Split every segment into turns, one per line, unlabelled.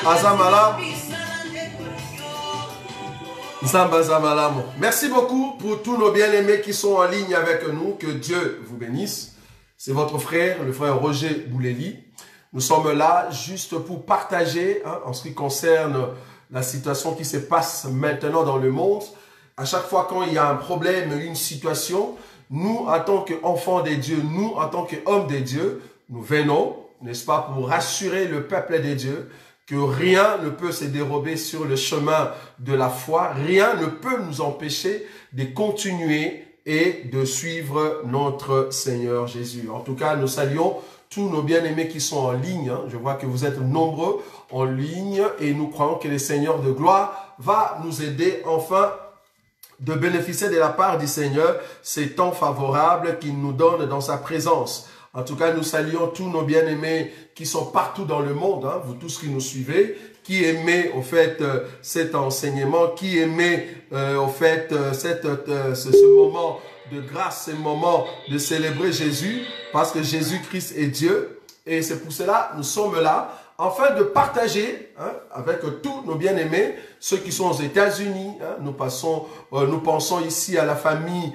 Azamala. Merci beaucoup pour tous nos bien-aimés qui sont en ligne avec nous. Que Dieu vous bénisse. C'est votre frère, le frère Roger Bouleli. Nous sommes là juste pour partager en ce qui concerne la situation qui se passe maintenant dans le monde. À chaque fois quand il y a un problème, une situation, nous, en tant qu'enfants de Dieu, nous, en tant qu'hommes de Dieu, nous venons, n'est-ce pas, pour rassurer le peuple de Dieu que rien ne peut se dérober sur le chemin de la foi, rien ne peut nous empêcher de continuer et de suivre notre Seigneur Jésus. En tout cas, nous saluons tous nos bien-aimés qui sont en ligne. Je vois que vous êtes nombreux en ligne et nous croyons que le Seigneur de gloire va nous aider enfin de bénéficier de la part du Seigneur ces temps favorables qu'il nous donne dans sa présence. En tout cas, nous saluons tous nos bien-aimés qui sont partout dans le monde, vous tous qui nous suivez, qui aimez au fait cet enseignement, qui aimez au fait ce moment de grâce, ce moment de célébrer Jésus, parce que Jésus-Christ est Dieu. Et c'est pour cela nous sommes là, afin de partager avec tous nos bien-aimés, ceux qui sont aux États-Unis. Nous pensons ici à la famille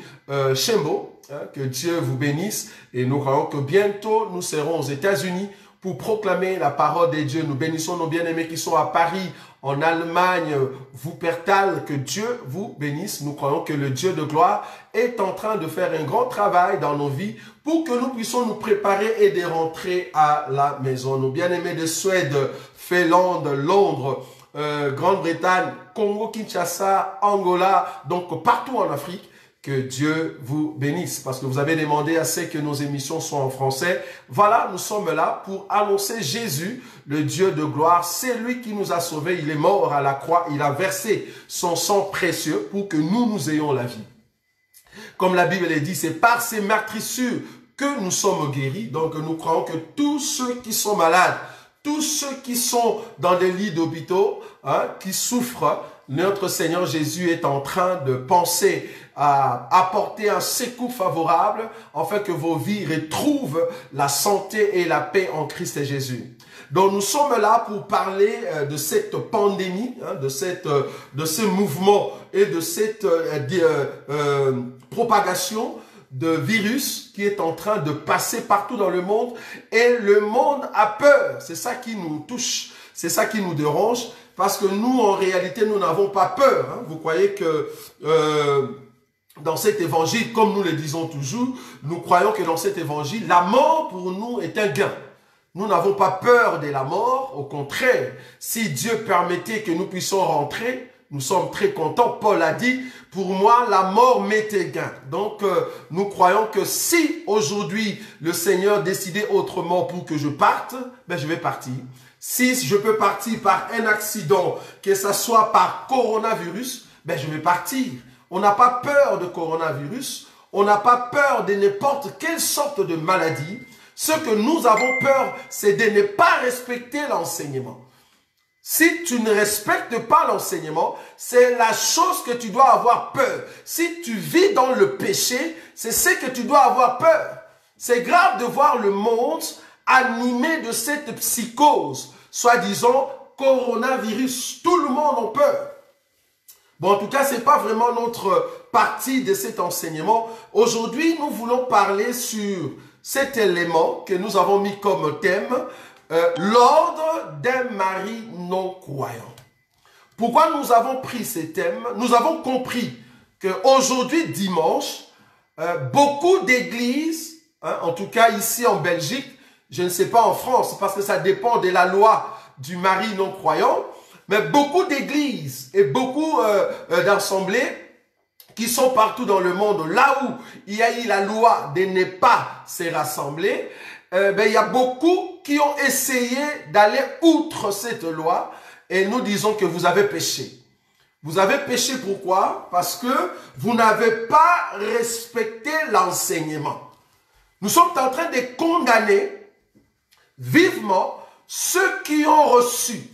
Chembo. Que Dieu vous bénisse. Et nous croyons que bientôt nous serons aux États-Unis pour proclamer la parole de Dieu. Nous bénissons nos bien-aimés qui sont à Paris, en Allemagne, Wuppertal. Que Dieu vous bénisse. Nous croyons que le Dieu de gloire est en train de faire un grand travail dans nos vies pour que nous puissions nous préparer et de rentrer à la maison. Nos bien-aimés de Suède, Finlande, Londres, Grande-Bretagne, Congo, Kinshasa, Angola, donc partout en Afrique. Que Dieu vous bénisse, parce que vous avez demandé à ce que nos émissions soient en français. Voilà, nous sommes là pour annoncer Jésus, le Dieu de gloire. C'est lui qui nous a sauvés. Il est mort à la croix. Il a versé son sang précieux pour que nous ayons la vie. Comme la Bible le dit, c'est par ces meurtrissures que nous sommes guéris. Donc nous croyons que tous ceux qui sont malades, tous ceux qui sont dans des lits d'hôpitaux, qui souffrent, notre Seigneur Jésus est en train de penser à apporter un secours favorable afin que vos vies retrouvent la santé et la paix en Christ Jésus. Donc nous sommes là pour parler de cette pandémie, de ce mouvement et de cette propagation de virus qui est en train de passer partout dans le monde. Et le monde a peur. C'est ça qui nous touche, c'est ça qui nous dérange. Parce que nous, en réalité, nous n'avons pas peur. Vous croyez que dans cet évangile, comme nous le disons toujours, nous croyons que dans cet évangile, la mort pour nous est un gain. Nous n'avons pas peur de la mort. Au contraire, si Dieu permettait que nous puissions rentrer, nous sommes très contents. Paul a dit, pour moi, la mort m'est un gain. Donc, nous croyons que si aujourd'hui, le Seigneur décidait autrement pour que je parte, je vais partir. Si je peux partir par un accident, que ce soit par coronavirus, je vais partir. On n'a pas peur de coronavirus. On n'a pas peur de n'importe quelle sorte de maladie. Ce que nous avons peur, c'est de ne pas respecter l'enseignement. Si tu ne respectes pas l'enseignement, c'est la chose que tu dois avoir peur. Si tu vis dans le péché, c'est ce que tu dois avoir peur. C'est grave de voir le monde animé de cette psychose, soi-disant coronavirus. Tout le monde a peur. Bon, en tout cas, ce n'est pas vraiment notre partie de cet enseignement. Aujourd'hui, nous voulons parler sur cet élément que nous avons mis comme thème, l'ordre d'un mari non-croyant. Pourquoi nous avons pris ce thème? Nous avons compris qu'aujourd'hui, dimanche, beaucoup d'églises, en tout cas ici en Belgique, je ne sais pas en France, parce que ça dépend de la loi du mari non-croyant, mais beaucoup d'églises et beaucoup d'assemblées qui sont partout dans le monde, là où il y a eu la loi de ne pas se rassembler, il y a beaucoup qui ont essayé d'aller outre cette loi et nous disons que vous avez péché. Vous avez péché pourquoi? Parce que vous n'avez pas respecté l'enseignement. Nous sommes en train de condamner vivement ceux qui ont reçu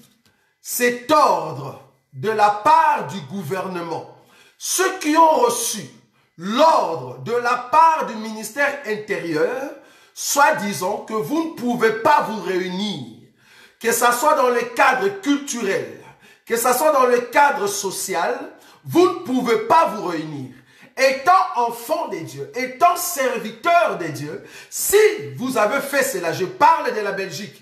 cet ordre de la part du gouvernement, ceux qui ont reçu l'ordre de la part du ministère intérieur, soit disant que vous ne pouvez pas vous réunir, que ce soit dans le cadre culturel, que ce soit dans le cadre social, vous ne pouvez pas vous réunir. Étant enfant de Dieu, étant serviteur de Dieu, si vous avez fait cela, je parle de la Belgique.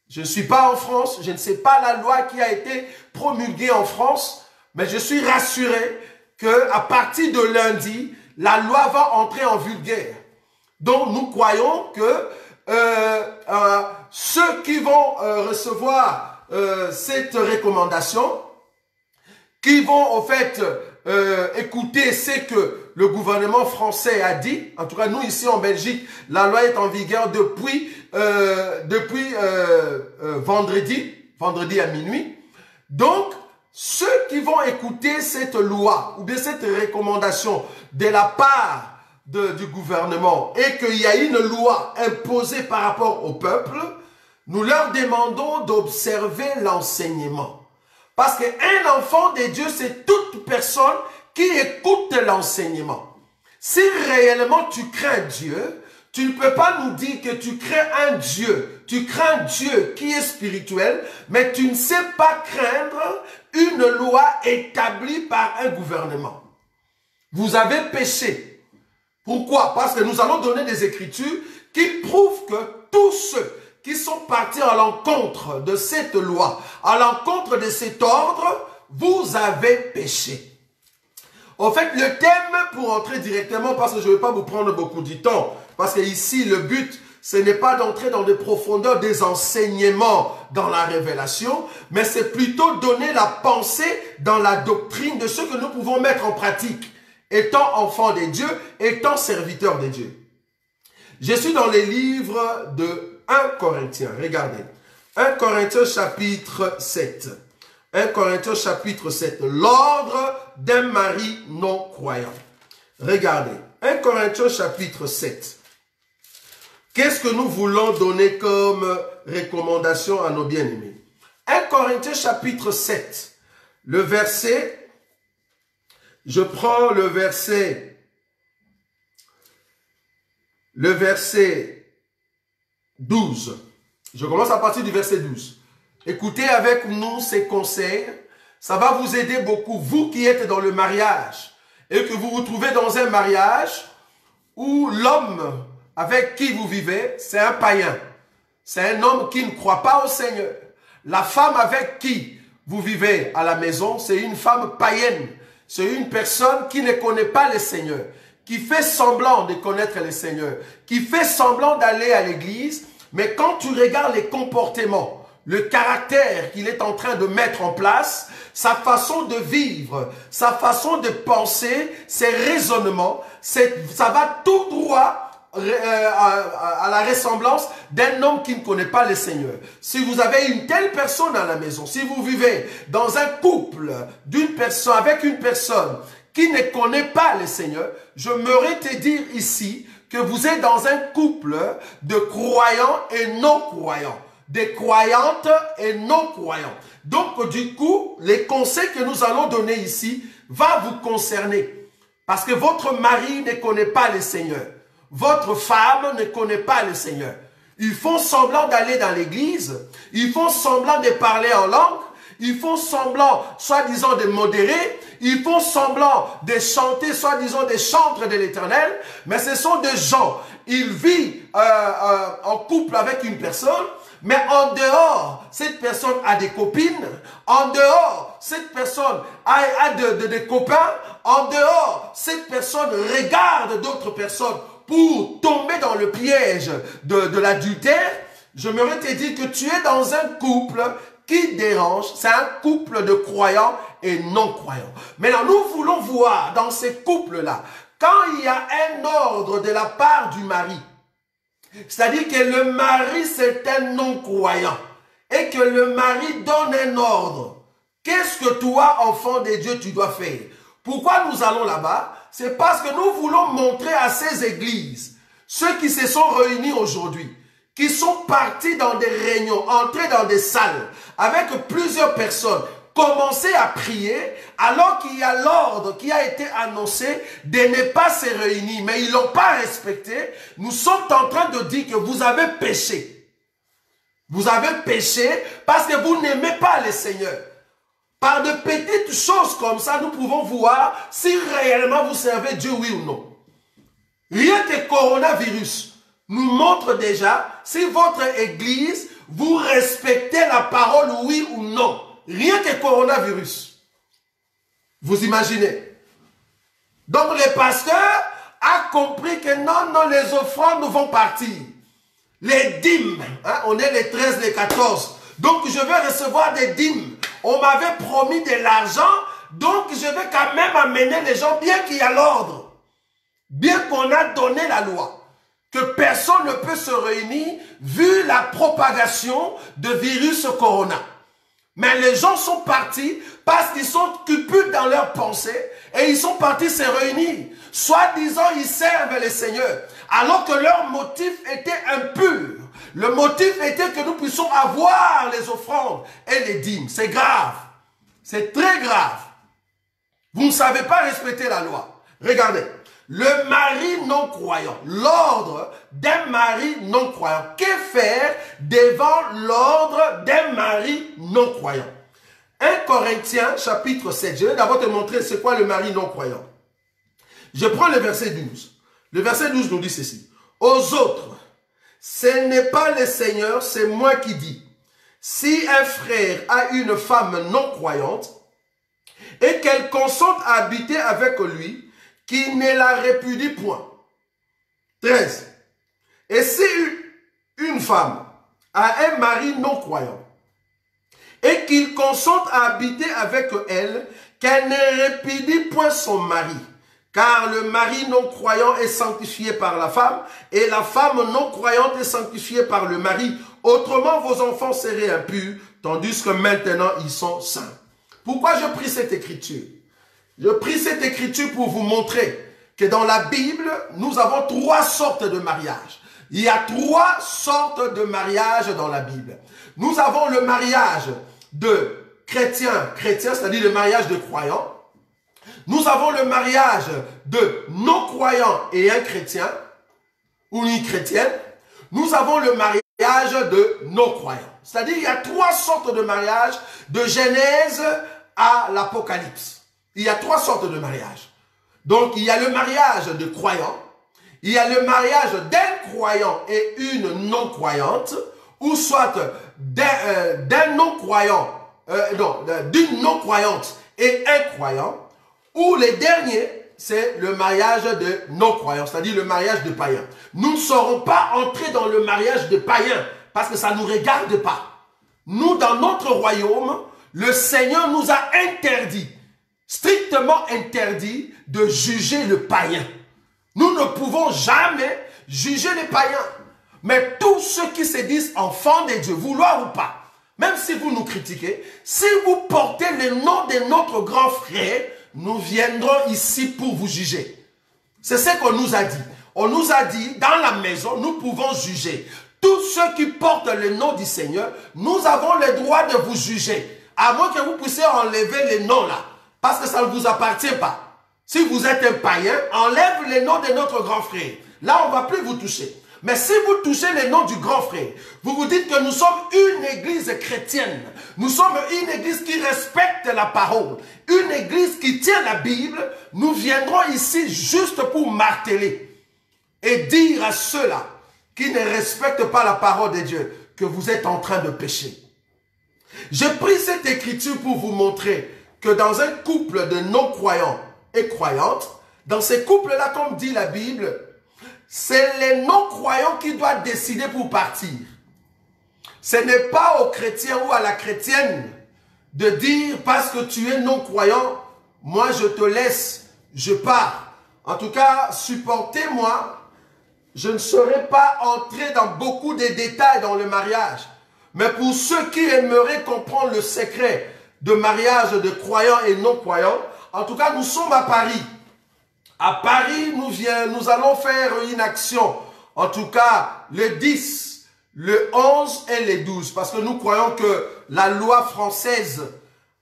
Je ne suis pas en France, je ne sais pas la loi qui a été promulguée en France, mais je suis rassuré qu'à partir de lundi, la loi va entrer en vigueur. Donc nous croyons que ceux qui vont recevoir cette recommandation, qui vont en fait écouter ce que le gouvernement français a dit. En tout cas, nous ici en Belgique, la loi est en vigueur depuis vendredi à minuit. Donc, ceux qui vont écouter cette loi ou bien cette recommandation de la part du gouvernement et qu'il y a une loi imposée par rapport au peuple, nous leur demandons d'observer l'enseignement. Parce qu'un enfant de Dieu, c'est toute personne qui écoute l'enseignement. Si réellement tu crains Dieu, tu ne peux pas nous dire que tu crains un Dieu. Tu crains Dieu qui est spirituel, mais tu ne sais pas craindre une loi établie par un gouvernement. Vous avez péché. Pourquoi? Parce que nous allons donner des écritures qui prouvent que tous ceux qui sont partis à l'encontre de cette loi, à l'encontre de cet ordre, vous avez péché. En fait, le thème, pour entrer directement, parce que je ne vais pas vous prendre beaucoup de temps, parce que ici, le but, ce n'est pas d'entrer dans des profondeurs des enseignements dans la révélation, mais c'est plutôt donner la pensée dans la doctrine de ce que nous pouvons mettre en pratique, étant enfants de Dieu, étant serviteurs de Dieu. Je suis dans les livres de 1 Corinthiens, regardez. 1 Corinthiens chapitre 7. 1 Corinthiens chapitre 7. L'ordre d'un mari non croyant. Regardez. 1 Corinthiens chapitre 7. Qu'est-ce que nous voulons donner comme recommandation à nos bien-aimés? 1 Corinthiens chapitre 7. Le verset, je prends le verset 12. Je commence à partir du verset 12. Écoutez avec nous ces conseils. Ça va vous aider beaucoup, vous qui êtes dans le mariage et que vous vous trouvez dans un mariage où l'homme avec qui vous vivez, c'est un païen. C'est un homme qui ne croit pas au Seigneur. La femme avec qui vous vivez à la maison, c'est une femme païenne. C'est une personne qui ne connaît pas le Seigneur, qui fait semblant de connaître le Seigneur, qui fait semblant d'aller à l'église, mais quand tu regardes les comportements, le caractère qu'il est en train de mettre en place, sa façon de vivre, sa façon de penser, ses raisonnements, ça va tout droit à la ressemblance d'un homme qui ne connaît pas le Seigneur. Si vous avez une telle personne à la maison, si vous vivez dans un couple avec une personne qui ne connaît pas le Seigneur, je m'aurais te dire ici que vous êtes dans un couple de croyants et non-croyants. Des croyantes et non-croyants. Donc, du coup, les conseils que nous allons donner ici vont vous concerner. Parce que votre mari ne connaît pas le Seigneur. Votre femme ne connaît pas le Seigneur. Ils font semblant d'aller dans l'église. Ils font semblant de parler en langue. Ils font semblant, soi-disant, de modérer. Ils font semblant de chanter, soi-disant, des chantres de l'Éternel. Mais ce sont des gens. Ils vivent en couple avec une personne. Mais en dehors, cette personne a des copines. En dehors, cette personne a des copains. En dehors, cette personne regarde d'autres personnes pour tomber dans le piège de l'adultère. Je m'aurais te dire que tu es dans un couple qui dérange. C'est un couple de croyants et non-croyants. Maintenant, nous voulons voir dans ces couples-là, quand il y a un ordre de la part du mari, c'est-à-dire que le mari, c'est un non-croyant. Et que le mari donne un ordre. Qu'est-ce que toi, enfant de Dieu, tu dois faire? Pourquoi nous allons là-bas? C'est parce que nous voulons montrer à ces églises, ceux qui se sont réunis aujourd'hui, qui sont partis dans des réunions, entrés dans des salles, avec plusieurs personnes, commencer à prier, alors qu'il y a l'ordre qui a été annoncé de ne pas se réunir, mais ils ne l'ont pas respecté. Nous sommes en train de dire que vous avez péché. Vous avez péché parce que vous n'aimez pas le Seigneur. Par de petites choses comme ça, nous pouvons voir si réellement vous servez Dieu, oui ou non. Rien que coronavirus nous montre déjà si votre église, vous respectez la parole, oui ou non. Rien que coronavirus. Vous imaginez? Donc le pasteur a compris que non, les offrandes vont partir. Les dîmes, hein, on est les 13, les 14. Donc je vais recevoir des dîmes. On m'avait promis de l'argent, donc je vais quand même amener les gens, bien qu'il y a l'ordre. Bien qu'on a donné la loi. Que personne ne peut se réunir vu la propagation de virus corona. Mais les gens sont partis parce qu'ils sont cupus dans leurs pensées et ils sont partis se réunir. Soi-disant, ils servent le Seigneur, alors que leur motif était impur. Le motif était que nous puissions avoir les offrandes et les dîmes. C'est grave. C'est très grave. Vous ne savez pas respecter la loi. Regardez. Le mari non-croyant, l'ordre d'un mari non-croyant. Que faire devant l'ordre d'un mari non-croyant? 1 Corinthiens chapitre 7. Je vais d'abord te montrer c'est quoi le mari non-croyant. Je prends le verset 12. Le verset 12 nous dit ceci. Aux autres, ce n'est pas le Seigneur, c'est moi qui dis. Si un frère a une femme non-croyante et qu'elle consente à habiter avec lui, qui ne la répudie point. 13. Et si une femme a un mari non-croyant et qu'il consente à habiter avec elle, qu'elle ne répudie point son mari, car le mari non-croyant est sanctifié par la femme et la femme non-croyante est sanctifiée par le mari. Autrement, vos enfants seraient impurs, tandis que maintenant, ils sont saints. Pourquoi je prie cette écriture? Je prie cette écriture pour vous montrer que dans la Bible, nous avons 3 sortes de mariages. Il y a 3 sortes de mariages dans la Bible. Nous avons le mariage de chrétiens, c'est-à-dire le mariage de croyants. Nous avons le mariage de non-croyants et un chrétien ou une chrétienne. Nous avons le mariage de non-croyants. C'est-à-dire il y a 3 sortes de mariages de Genèse à l'Apocalypse. Il y a 3 sortes de mariages. Donc, il y a le mariage de croyants, il y a le mariage d'un croyant et une non-croyante, ou soit d'un non-croyant, d'une non-croyante et un croyant, ou le dernier, c'est le mariage de non-croyants, c'est-à-dire le mariage de païens. Nous ne serons pas entrés dans le mariage de païens, parce que ça ne nous regarde pas. Nous, dans notre royaume, le Seigneur nous a interdit, strictement interdit de juger le païen. Nous ne pouvons jamais juger les païens. Mais tous ceux qui se disent enfants de Dieu, vouloir ou pas, même si vous nous critiquez, si vous portez le nom de notre grand frère, nous viendrons ici pour vous juger. C'est ce qu'on nous a dit. On nous a dit, dans la maison, nous pouvons juger. Tous ceux qui portent le nom du Seigneur, nous avons le droit de vous juger. À moins que vous puissiez enlever les noms là. Parce que ça ne vous appartient pas. Si vous êtes un païen, enlève les noms de notre grand frère. Là, on ne va plus vous toucher. Mais si vous touchez les noms du grand frère, vous vous dites que nous sommes une église chrétienne. Nous sommes une église qui respecte la parole. Une église qui tient la Bible. Nous viendrons ici juste pour marteler et dire à ceux-là qui ne respectent pas la parole de Dieu que vous êtes en train de pécher. J'ai pris cette écriture pour vous montrer que dans un couple de non-croyants et croyantes, dans ces couples-là, comme dit la Bible, c'est les non-croyants qui doivent décider pour partir. Ce n'est pas au chrétien ou à la chrétienne de dire parce que tu es non-croyant, moi je te laisse, je pars. En tout cas, supportez-moi. Je ne saurais pas entrer dans beaucoup de détails dans le mariage. Mais pour ceux qui aimeraient comprendre le secret de mariage de croyants et non-croyants, en tout cas, nous sommes à Paris. À Paris, nous allons faire une action. En tout cas, le 10, le 11 et le 12. Parce que nous croyons que la loi française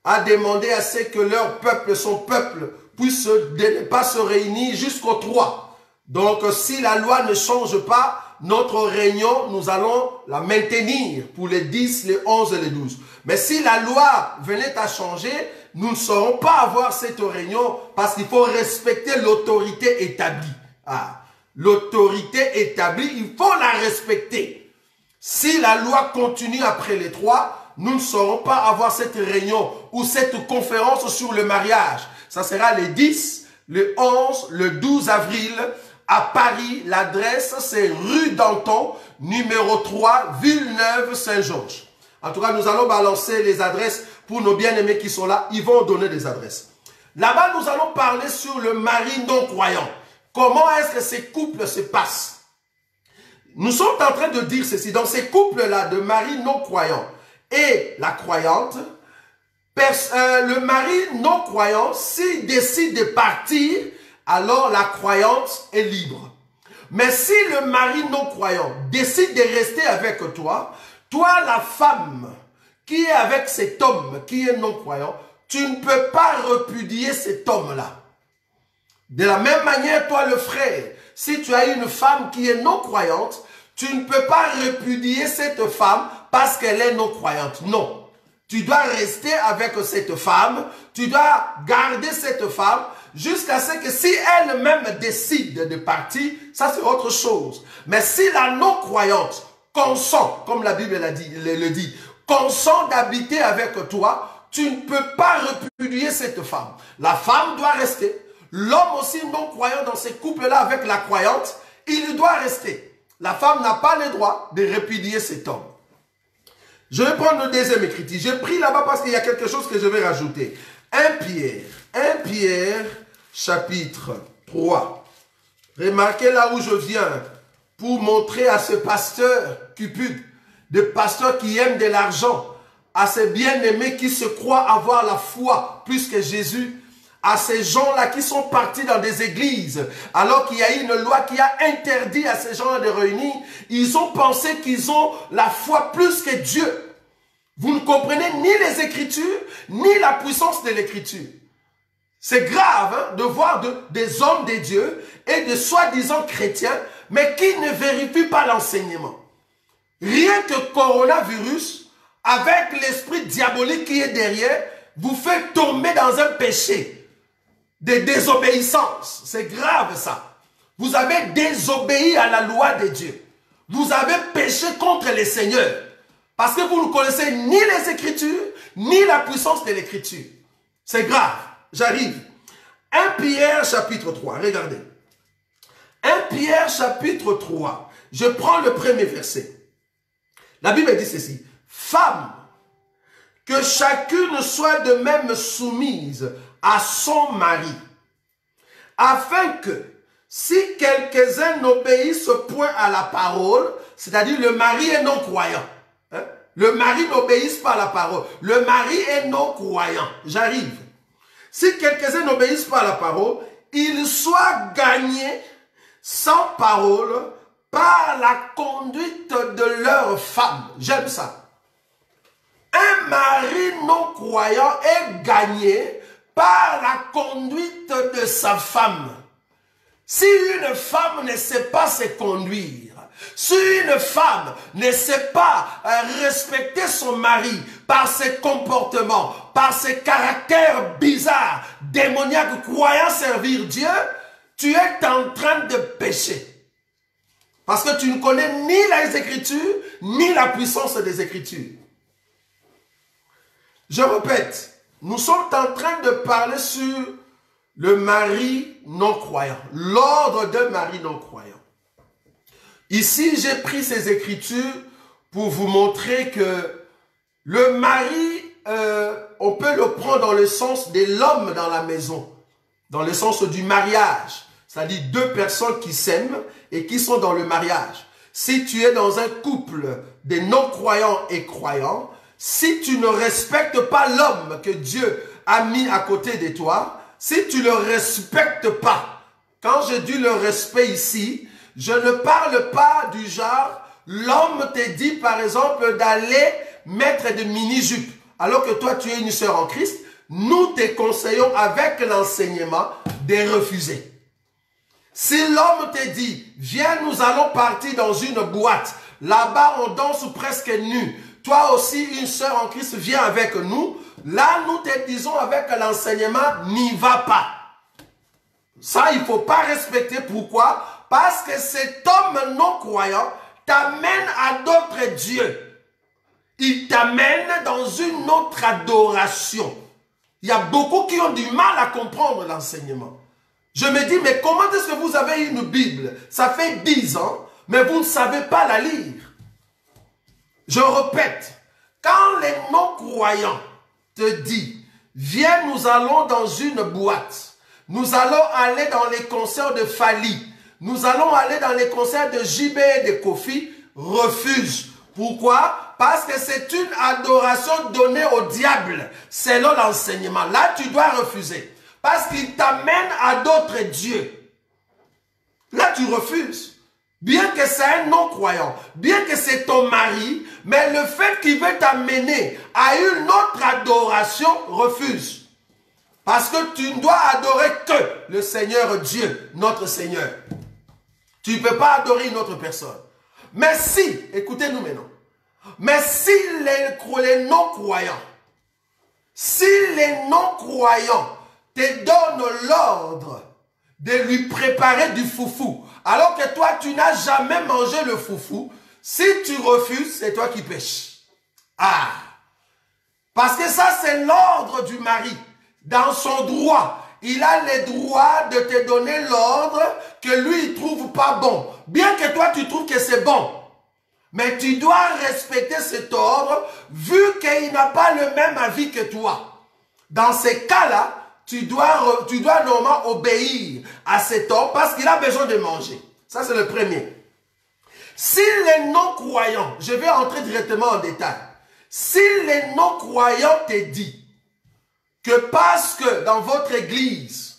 a demandé à ce que leur peuple, son peuple, puisse ne pas se réunir jusqu'au 3. Donc, si la loi ne change pas, notre réunion, nous allons la maintenir pour les 10, les 11 et les 12. Mais si la loi venait à changer, nous ne saurons pas avoir cette réunion parce qu'il faut respecter l'autorité établie. Ah, l'autorité établie, il faut la respecter. Si la loi continue après les 3, nous ne saurons pas avoir cette réunion ou cette conférence sur le mariage. Ça sera les 10, le 11, le 12 avril à Paris. L'adresse, c'est rue Danton, numéro 3, Villeneuve-Saint-Georges. En tout cas, nous allons balancer les adresses pour nos bien-aimés qui sont là. Ils vont donner des adresses. Là-bas, nous allons parler sur le mari non-croyant. Comment est-ce que ces couples se passent? Nous sommes en train de dire ceci. Dans ces couples-là de mari non-croyant et la croyante, le mari non-croyant, s'il décide de partir, alors la croyante est libre. Mais si le mari non-croyant décide de rester avec toi, toi la femme qui est avec cet homme qui est non-croyant, tu ne peux pas repudier cet homme-là. De la même manière, toi le frère, si tu as une femme qui est non-croyante, tu ne peux pas repudier cette femme parce qu'elle est non-croyante. Non. Tu dois rester avec cette femme, tu dois garder cette femme jusqu'à ce que si elle-même décide de partir, ça c'est autre chose. Mais si la non-croyante consent, comme la Bible le dit, consent d'habiter avec toi, tu ne peux pas repudier cette femme. La femme doit rester. L'homme aussi non-croyant dans ces couples-là avec la croyante, il doit rester. La femme n'a pas le droit de répudier cet homme. Je vais prendre le deuxième écriture. J'ai pris là-bas parce qu'il y a quelque chose que je vais rajouter. 1 Pierre, chapitre 3. Remarquez là où je viens pour montrer à ce pasteur cupide, de pasteur qui aime de l'argent, à ces bien-aimés qui se croient avoir la foi plus que Jésus, à ces gens-là qui sont partis dans des églises, alors qu'il y a une loi qui a interdit à ces gens-là de réunir, ils ont pensé qu'ils ont la foi plus que Dieu. Vous ne comprenez ni les Écritures, ni la puissance de l'Écriture. C'est grave hein, de voir des hommes de Dieu et de soi-disant chrétiens, mais qui ne vérifient pas l'enseignement. Rien que coronavirus, avec l'esprit diabolique qui est derrière, vous fait tomber dans un péché de désobéissance. C'est grave ça. Vous avez désobéi à la loi de Dieu. Vous avez péché contre le Seigneur. Parce que vous ne connaissez ni les Écritures, ni la puissance de l'Écriture. C'est grave. J'arrive. 1 Pierre chapitre 3. Regardez. 1 Pierre chapitre 3. Je prends le premier verset. La Bible dit ceci. Femmes, que chacune soit de même soumise à son mari, afin que, si quelques-uns n'obéissent point à la parole, c'est-à-dire le mari est non-croyant, hein? Le mari n'obéisse pas à la parole, le mari est non-croyant, j'arrive. Si quelques-uns n'obéissent pas à la parole, ils soient gagnés sans parole par la conduite de leur femme. J'aime ça. Un mari non-croyant est gagné par la conduite de sa femme. Si une femme ne sait pas se conduire, si une femme ne sait pas respecter son mari par ses comportements, par ses caractères bizarres, démoniaques, croyant servir Dieu, tu es en train de pécher. Parce que tu ne connais ni les Écritures, ni la puissance des Écritures. Je répète, nous sommes en train de parler sur le mari non-croyant, l'ordre d'un mari non-croyant. Ici, j'ai pris ces écritures pour vous montrer que le mari, on peut le prendre dans le sens de l'homme dans la maison, dans le sens du mariage, c'est-à-dire deux personnes qui s'aiment et qui sont dans le mariage. Si tu es dans un couple de non-croyants et croyants, si tu ne respectes pas l'homme que Dieu a mis à côté de toi, si tu ne le respectes pas, quand je dis le respect ici, je ne parle pas du genre, l'homme te dit par exemple d'aller mettre des mini-jupes, alors que toi tu es une sœur en Christ, nous te conseillons avec l'enseignement de refuser. Si l'homme te dit, viens, nous allons partir dans une boîte, là-bas on danse presque nu, toi aussi une sœur en Christ viens avec nous, là nous te disons avec l'enseignement, n'y va pas. Ça il ne faut pas respecter, pourquoi? Parce que cet homme non-croyant t'amène à d'autres dieux. Il t'amène dans une autre adoration. Il y a beaucoup qui ont du mal à comprendre l'enseignement. Je me dis, mais comment est-ce que vous avez une Bible? Ça fait 10 ans, mais vous ne savez pas la lire. Je répète, quand les non-croyants te disent, viens, nous allons dans une boîte, nous allons aller dans les concerts de Fali, nous allons aller dans les concerts de JB et de Kofi, refuse. Pourquoi? Parce que c'est une adoration donnée au diable, selon l'enseignement. Là, tu dois refuser. Parce qu'il t'amène à d'autres dieux. Là, tu refuses. Bien que c'est un non-croyant, bien que c'est ton mari, mais le fait qu'il veut t'amener à une autre adoration, refuse. Parce que tu ne dois adorer que le Seigneur Dieu, notre Seigneur. Tu ne peux pas adorer une autre personne. Mais si, écoutez-nous maintenant, mais si les non-croyants, te donnent l'ordre de lui préparer du foufou, alors que toi, tu n'as jamais mangé le foufou, si tu refuses, c'est toi qui pêches. Ah! Parce que ça, c'est l'ordre du mari. Dans son droit, il a le droit de te donner l'ordre que lui, il ne trouve pas bon. Bien que toi, tu trouves que c'est bon. Mais tu dois respecter cet ordre, vu qu'il n'a pas le même avis que toi. Dans ces cas-là, tu dois normalement obéir à cet homme parce qu'il a besoin de manger. Ça, c'est le premier. Si les non-croyants, je vais entrer directement en détail, si les non-croyants te disent que parce que dans votre église,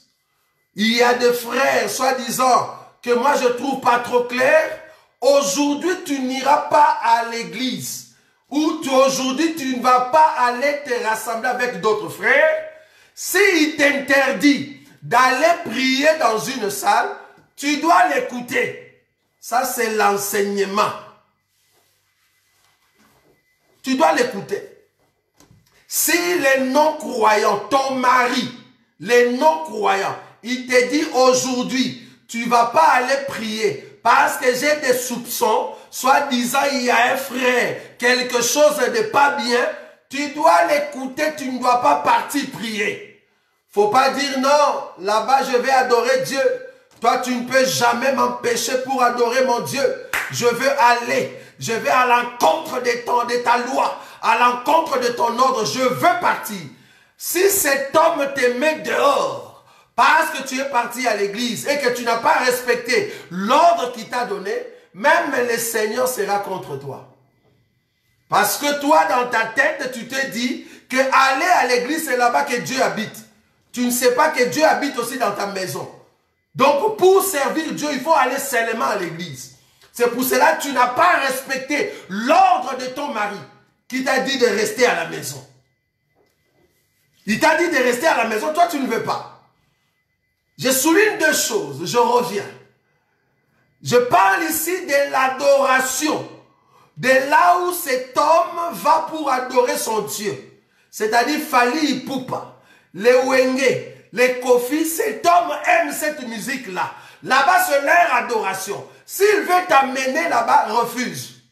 il y a des frères, soi-disant, que moi je ne trouve pas trop clair, aujourd'hui tu n'iras pas à l'église, ou aujourd'hui tu ne vas pas aller te rassembler avec d'autres frères, s'il t'interdit d'aller prier dans une salle, tu dois l'écouter. Ça, c'est l'enseignement. Tu dois l'écouter. Si les non-croyants, ton mari, les non-croyants, il te dit aujourd'hui, tu ne vas pas aller prier parce que j'ai des soupçons, soi-disant il y a un frère, quelque chose de pas bien, tu dois l'écouter, tu ne dois pas partir prier. Faut pas dire non, là-bas je vais adorer Dieu. Toi tu ne peux jamais m'empêcher pour adorer mon Dieu. Je veux aller, je vais à l'encontre de ta loi, à l'encontre de ton ordre, je veux partir. Si cet homme te met dehors, parce que tu es parti à l'église et que tu n'as pas respecté l'ordre qu'il t'a donné, même le Seigneur sera contre toi. Parce que toi, dans ta tête, tu te dis que aller à l'église, c'est là-bas que Dieu habite. Tu ne sais pas que Dieu habite aussi dans ta maison. Donc, pour servir Dieu, il faut aller seulement à l'église. C'est pour cela que tu n'as pas respecté l'ordre de ton mari qui t'a dit de rester à la maison. Il t'a dit de rester à la maison, toi tu ne veux pas. Je souligne deux choses, je reviens. Je parle ici de l'adoration, de là où cet homme va pour adorer son Dieu. C'est-à-dire Fali Ipupa, les Wenge, les Kofi, cet homme aime cette musique-là. Là-bas, c'est leur adoration. S'il veut t'amener là-bas, refuse.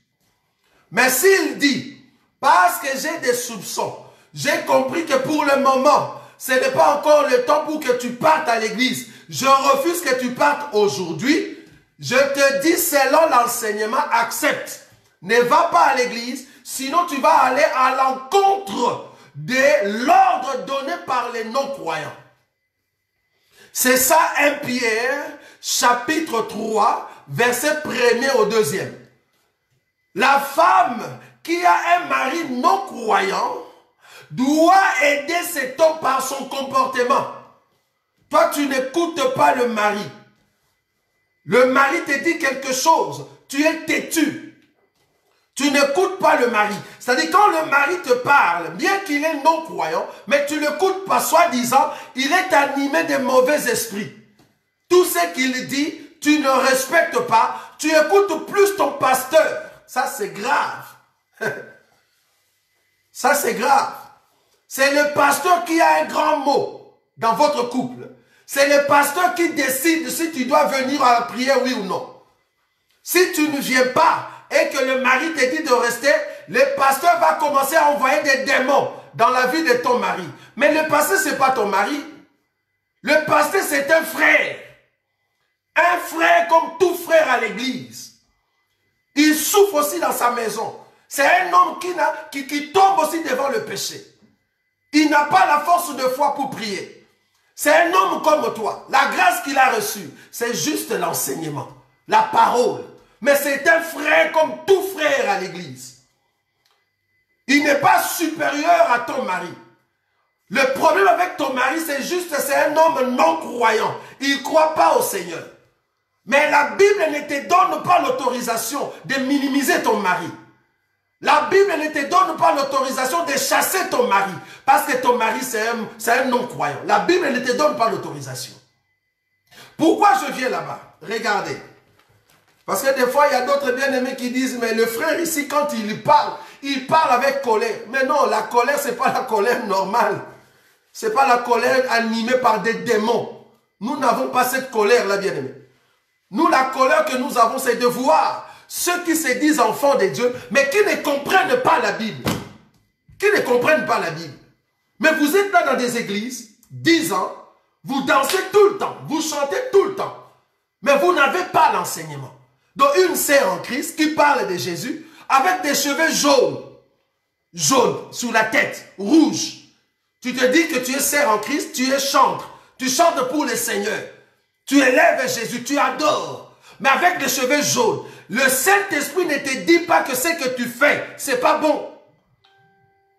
Mais s'il dit, parce que j'ai des soupçons, j'ai compris que pour le moment, ce n'est pas encore le temps pour que tu partes à l'église. Je refuse que tu partes aujourd'hui. Je te dis, selon l'enseignement, accepte. Ne va pas à l'église, sinon tu vas aller à l'encontre de l'ordre donné par les non-croyants. C'est ça 1 Pierre, chapitre 3, verset 1er au 2e. La femme qui a un mari non-croyant doit aider cet homme par son comportement. Toi, tu n'écoutes pas le mari. Le mari te dit quelque chose, tu es têtu. Tu n'écoutes pas le mari. C'est-à-dire quand le mari te parle, bien qu'il est non-croyant, mais tu ne l'écoutes pas, soi-disant, il est animé de mauvais esprits. Tout ce qu'il dit, tu ne respectes pas. Tu écoutes plus ton pasteur. Ça, c'est grave. Ça, c'est grave. C'est le pasteur qui a un grand mot dans votre couple. C'est le pasteur qui décide si tu dois venir à la prière, oui ou non. Si tu ne viens pas et que le mari te dit de rester, le pasteur va commencer à envoyer des démons dans la vie de ton mari. Mais le pasteur, ce n'est pas ton mari. Le pasteur, c'est un frère. Un frère comme tout frère à l'église. Il souffre aussi dans sa maison. C'est un homme qui tombe aussi devant le péché. Il n'a pas la force de foi pour prier. C'est un homme comme toi. La grâce qu'il a reçue, c'est juste l'enseignement, la parole. Mais c'est un frère comme tout frère à l'église. Il n'est pas supérieur à ton mari. Le problème avec ton mari, c'est juste, c'est un homme non-croyant. Il ne croit pas au Seigneur. Mais la Bible ne te donne pas l'autorisation de minimiser ton mari. La Bible ne te donne pas l'autorisation de chasser ton mari. Parce que ton mari, c'est un non-croyant. La Bible ne te donne pas l'autorisation. Pourquoi je viens là-bas? Regardez. Parce que des fois, il y a d'autres bien-aimés qui disent, mais le frère ici, quand il parle avec colère. Mais non, la colère, ce n'est pas la colère normale. Ce n'est pas la colère animée par des démons. Nous n'avons pas cette colère-là, bien-aimés. Nous, la colère que nous avons, c'est de voir ceux qui se disent enfants de Dieu, mais qui ne comprennent pas la Bible. Qui ne comprennent pas la Bible. Mais vous êtes là dans des églises, 10 ans, vous dansez tout le temps, vous chantez tout le temps, mais vous n'avez pas l'enseignement. Donc une sœur en Christ qui parle de Jésus avec des cheveux jaunes, sur la tête, rouges. Tu te dis que tu es sœur en Christ, tu es chantre, tu chantes pour le Seigneur. Tu élèves Jésus, tu adores, mais avec des cheveux jaunes. Le Saint-Esprit ne te dit pas que ce que tu fais, ce n'est pas bon.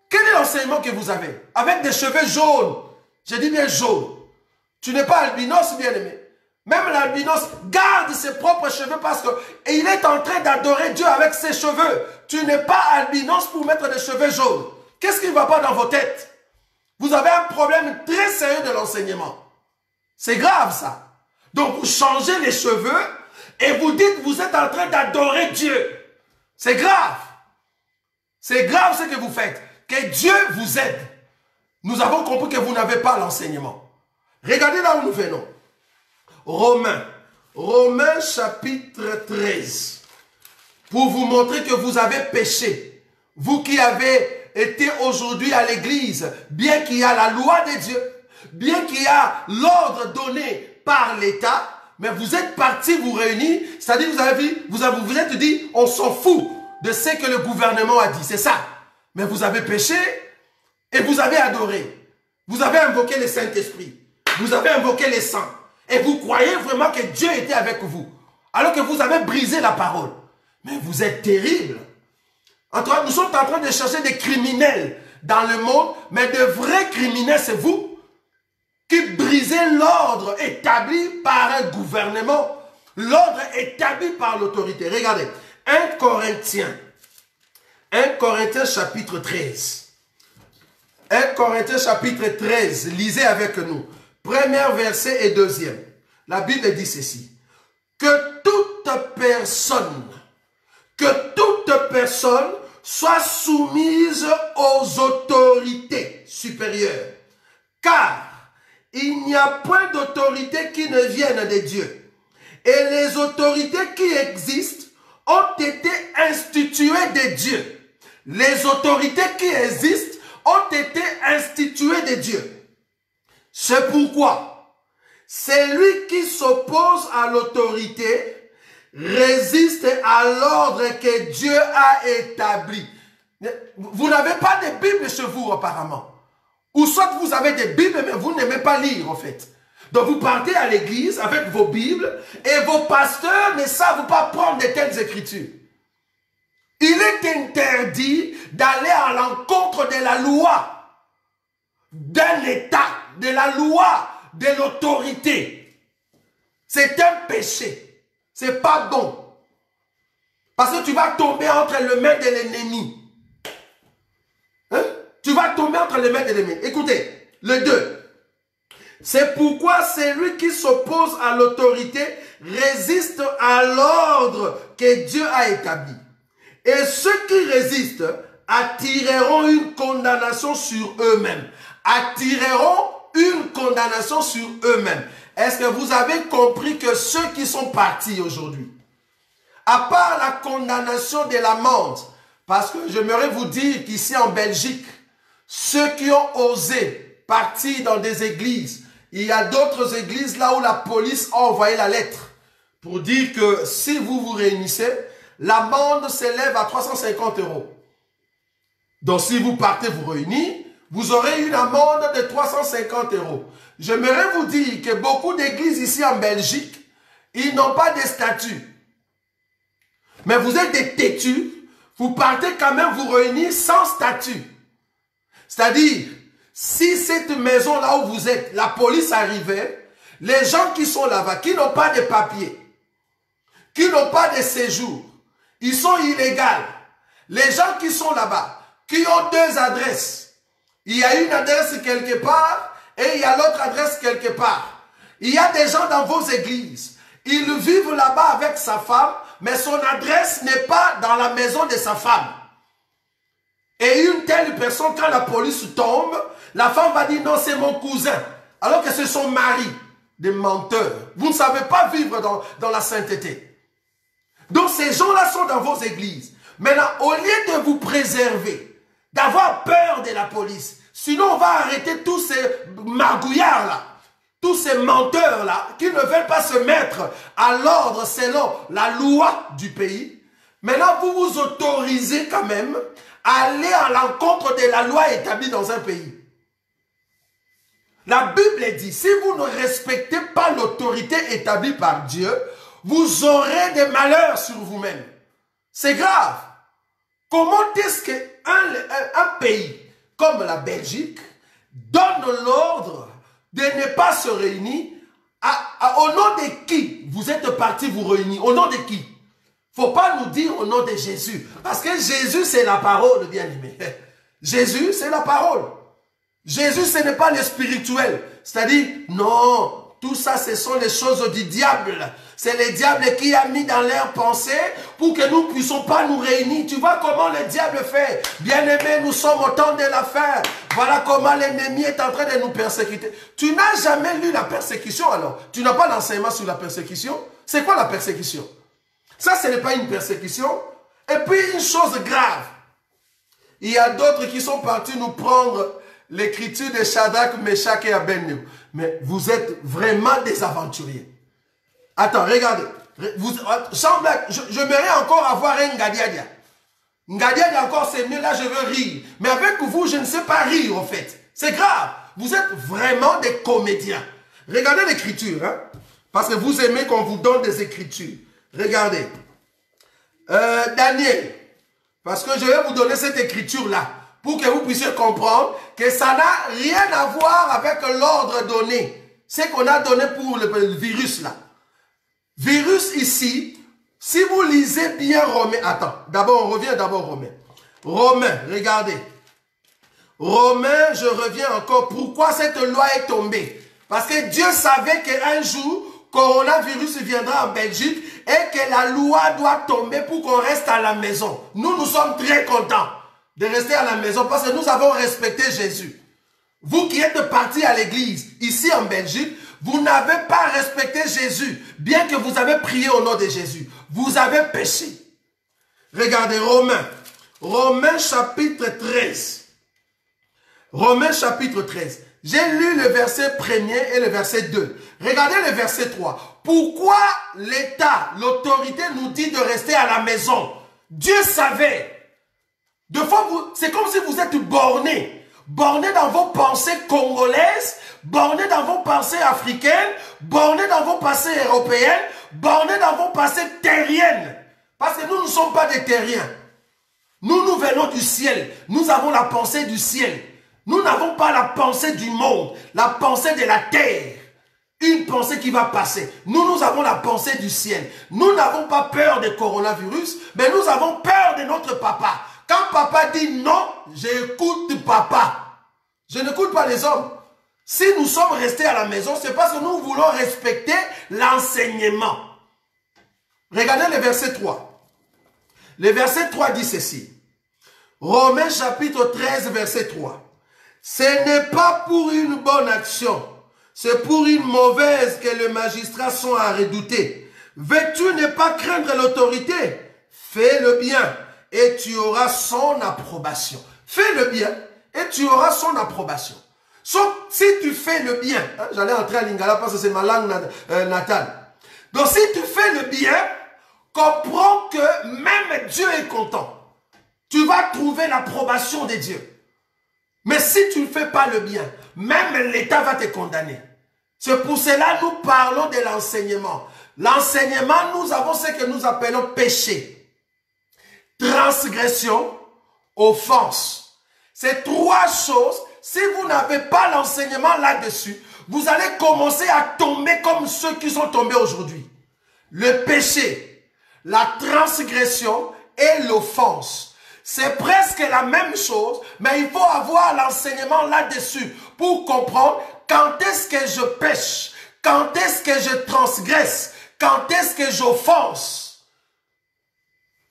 Quel est l'enseignement que vous avez? Avec des cheveux jaunes, je dis bien jaunes. Tu n'es pas albinos, bien-aimé. Même l'albinos garde ses propres cheveux parce qu'il est en train d'adorer Dieu avec ses cheveux. Tu n'es pas albinos pour mettre des cheveux jaunes. Qu'est-ce qui ne va pas dans vos têtes? Vous avez un problème très sérieux de l'enseignement. C'est grave ça. Donc vous changez les cheveux et vous dites que vous êtes en train d'adorer Dieu. C'est grave. C'est grave ce que vous faites. Que Dieu vous aide. Nous avons compris que vous n'avez pas l'enseignement. Regardez là où nous venons. Romains chapitre 13. Pour vous montrer que vous avez péché. Vous qui avez été aujourd'hui à l'église, bien qu'il y a la loi de Dieu, bien qu'il y a l'ordre donné par l'État, mais vous êtes partis vous réunir, c'est-à-dire vous êtes dit, on s'en fout de ce que le gouvernement a dit, c'est ça. Mais vous avez péché et vous avez adoré. Vous avez invoqué le Saint-Esprit. Vous avez invoqué les saints. Et vous croyez vraiment que Dieu était avec vous. Alors que vous avez brisé la parole. Mais vous êtes terrible. Nous sommes en train de chercher des criminels dans le monde, mais de vrais criminels, c'est vous qui brisez l'ordre établi par un gouvernement, l'ordre établi par l'autorité. Regardez, 1 Corinthiens chapitre 13. 1 Corinthiens chapitre 13, lisez avec nous. Premier verset et deuxième. La Bible dit ceci. Que toute personne soit soumise aux autorités supérieures. Car il n'y a point d'autorité qui ne vienne de Dieu. Et les autorités qui existent ont été instituées de Dieu. Les autorités qui existent ont été instituées de Dieu. C'est pourquoi celui qui s'oppose à l'autorité résiste à l'ordre que Dieu a établi. Vous n'avez pas de Bible chez vous apparemment. Ou soit vous avez des Bibles, mais vous n'aimez pas lire en fait. Donc vous partez à l'église avec vos Bibles et vos pasteurs ne savent pas prendre de telles écritures. Il est interdit d'aller à l'encontre de la loi d'un État, de la loi de l'autorité. C'est un péché. C'est pas bon. Parce que tu vas tomber entre les mains de l'ennemi. Hein? Tu vas tomber entre les mains de l'ennemi. Écoutez, le 2. C'est pourquoi celui qui s'oppose à l'autorité résiste à l'ordre que Dieu a établi. Et ceux qui résistent attireront une condamnation sur eux-mêmes. Attireront une condamnation sur eux-mêmes. Est-ce que vous avez compris que ceux qui sont partis aujourd'hui, à part la condamnation de l'amende, parce que j'aimerais vous dire qu'ici en Belgique, ceux qui ont osé partir dans des églises, il y a d'autres églises là où la police a envoyé la lettre pour dire que si vous vous réunissez, l'amende s'élève à 350 €. Donc si vous partez vous réunir, vous aurez une amende de 350 €. J'aimerais vous dire que beaucoup d'églises ici en Belgique, ils n'ont pas de statut. Mais vous êtes des têtus, vous partez quand même vous réunir sans statut. C'est-à-dire, si cette maison là où vous êtes, la police arrivait, les gens qui sont là-bas, qui n'ont pas de papiers, qui n'ont pas de séjour, ils sont illégaux. Les gens qui sont là-bas, qui ont deux adresses, il y a une adresse quelque part et il y a l'autre adresse quelque part. Il y a des gens dans vos églises, ils vivent là-bas avec sa femme, mais son adresse n'est pas dans la maison de sa femme. Et une telle personne, quand la police tombe, la femme va dire non, c'est mon cousin. Alors que c'est son mari. Des menteurs. Vous ne savez pas vivre dans la sainteté. Donc ces gens-là sont dans vos églises. Maintenant, au lieu de vous préserver, d'avoir peur de la police, sinon on va arrêter tous ces magouillards-là, tous ces menteurs-là, qui ne veulent pas se mettre à l'ordre selon la loi du pays. Maintenant, vous vous autorisez quand même à aller à l'encontre de la loi établie dans un pays. La Bible dit, si vous ne respectez pas l'autorité établie par Dieu, vous aurez des malheurs sur vous-même. C'est grave. Comment est-ce qu'un pays comme la Belgique donne l'ordre de ne pas se réunir? Au nom de qui vous êtes partis vous réunir? Au nom de qui? Il ne faut pas nous dire au nom de Jésus. Parce que Jésus, c'est la parole, bien-aimé. Jésus, c'est la parole. Jésus, ce n'est pas le spirituel. C'est-à-dire, non, tout ça, ce sont les choses du diable. C'est le diable qui a mis dans leurs pensées pour que nous ne puissions pas nous réunir. Tu vois comment le diable fait? Bien-aimé, nous sommes au temps de la fin. Voilà comment l'ennemi est en train de nous persécuter. Tu n'as jamais lu la persécution alors? Tu n'as pas l'enseignement sur la persécution? C'est quoi la persécution? Ça, ce n'est pas une persécution. Et puis, une chose grave. Il y a d'autres qui sont partis nous prendre l'écriture de Shadrach, Meshach et Abednego. Mais vous êtes vraiment des aventuriers. Attends, regardez. Sans blague, j'aimerais encore avoir un Ngadiadia. Ngadiadia encore, c'est mieux, là je veux rire. Mais avec vous, je ne sais pas rire, en fait. C'est grave. Vous êtes vraiment des comédiens. Regardez l'écriture, hein. Parce que vous aimez qu'on vous donne des écritures. Regardez. Daniel. Parce que je vais vous donner cette écriture-là. Pour que vous puissiez comprendre que ça n'a rien à voir avec l'ordre donné. Ce qu'on a donné pour le virus là. Virus ici, si vous lisez bien Romains. Attends, d'abord on revient d'abord Romains. Romains, regardez. Romains, je reviens encore. Pourquoi cette loi est tombée? Parce que Dieu savait qu'un jour, coronavirus viendra en Belgique et que la loi doit tomber pour qu'on reste à la maison. Nous sommes très contents de rester à la maison parce que nous avons respecté Jésus. Vous qui êtes partis à l'église, ici en Belgique, vous n'avez pas respecté Jésus, bien que vous avez prié au nom de Jésus. Vous avez péché. Regardez Romains. Romains chapitre 13. Romains chapitre 13. J'ai lu le verset 1er et le verset 2. Regardez le verset 3. Pourquoi l'État, l'autorité nous dit de rester à la maison? Dieu savait. De fois, c'est comme si vous êtes bornés. Bornés dans vos pensées congolaises, bornés dans vos pensées africaines, bornés dans vos pensées européennes, bornés dans vos pensées terriennes. Parce que nous ne sommes pas des terriens. Nous venons du ciel. Nous avons la pensée du ciel. Nous n'avons pas la pensée du monde, la pensée de la terre. Une pensée qui va passer. Nous avons la pensée du ciel. Nous n'avons pas peur du coronavirus, mais nous avons peur de notre papa. Quand papa dit non, j'écoute papa. Je n'écoute pas les hommes. Si nous sommes restés à la maison, c'est parce que nous voulons respecter l'enseignement. Regardez le verset 3. Le verset 3 dit ceci. Romains chapitre 13, verset 3. Ce n'est pas pour une bonne action, c'est pour une mauvaise que les magistrats sont à redouter. Veux-tu ne pas craindre l'autorité? Fais le bien et tu auras son approbation. Fais le bien et tu auras son approbation. Sauf si tu fais le bien, hein, j'allais entrer à Lingala parce que c'est ma langue natale. Donc si tu fais le bien, comprends que même Dieu est content. Tu vas trouver l'approbation de Dieu. Mais si tu ne fais pas le bien, même l'État va te condamner. C'est pour cela que nous parlons de l'enseignement. L'enseignement, nous avons ce que nous appelons péché, transgression, offense. Ces trois choses, si vous n'avez pas l'enseignement là-dessus, vous allez commencer à tomber comme ceux qui sont tombés aujourd'hui. Le péché, la transgression et l'offense. C'est presque la même chose, mais il faut avoir l'enseignement là-dessus pour comprendre quand est-ce que je pêche, quand est-ce que je transgresse, quand est-ce que j'offense.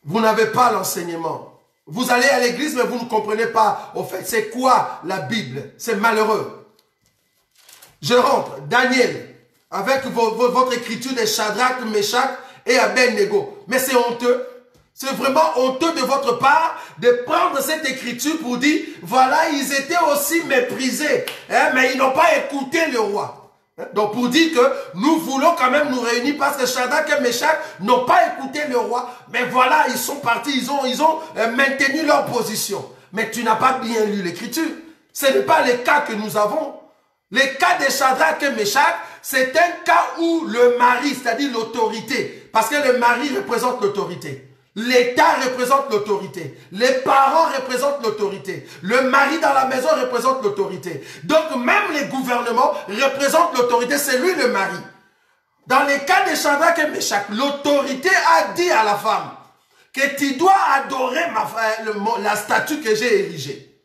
Vous n'avez pas l'enseignement. Vous allez à l'église, mais vous ne comprenez pas, au fait, c'est quoi la Bible? C'est malheureux. Je rentre, Daniel, avec votre écriture de Shadrach, Meshach et Abednego. Mais c'est honteux. C'est vraiment honteux de votre part de prendre cette écriture pour dire, voilà, ils étaient aussi méprisés, hein, mais ils n'ont pas écouté le roi. Donc pour dire que nous voulons quand même nous réunir parce que Shadrach et Meshach n'ont pas écouté le roi, mais voilà, ils sont partis, ils ont maintenu leur position. Mais tu n'as pas bien lu l'écriture. Ce n'est pas le cas que nous avons. Le cas de Shadrach et Meshach, c'est un cas où le mari, c'est-à-dire l'autorité, parce que le mari représente l'autorité. L'État représente l'autorité. Les parents représentent l'autorité. Le mari dans la maison représente l'autorité. Donc même les gouvernements représentent l'autorité. C'est lui le mari. Dans les cas de Shadrach et Meshach, l'autorité a dit à la femme que tu dois adorer la statue que j'ai érigée.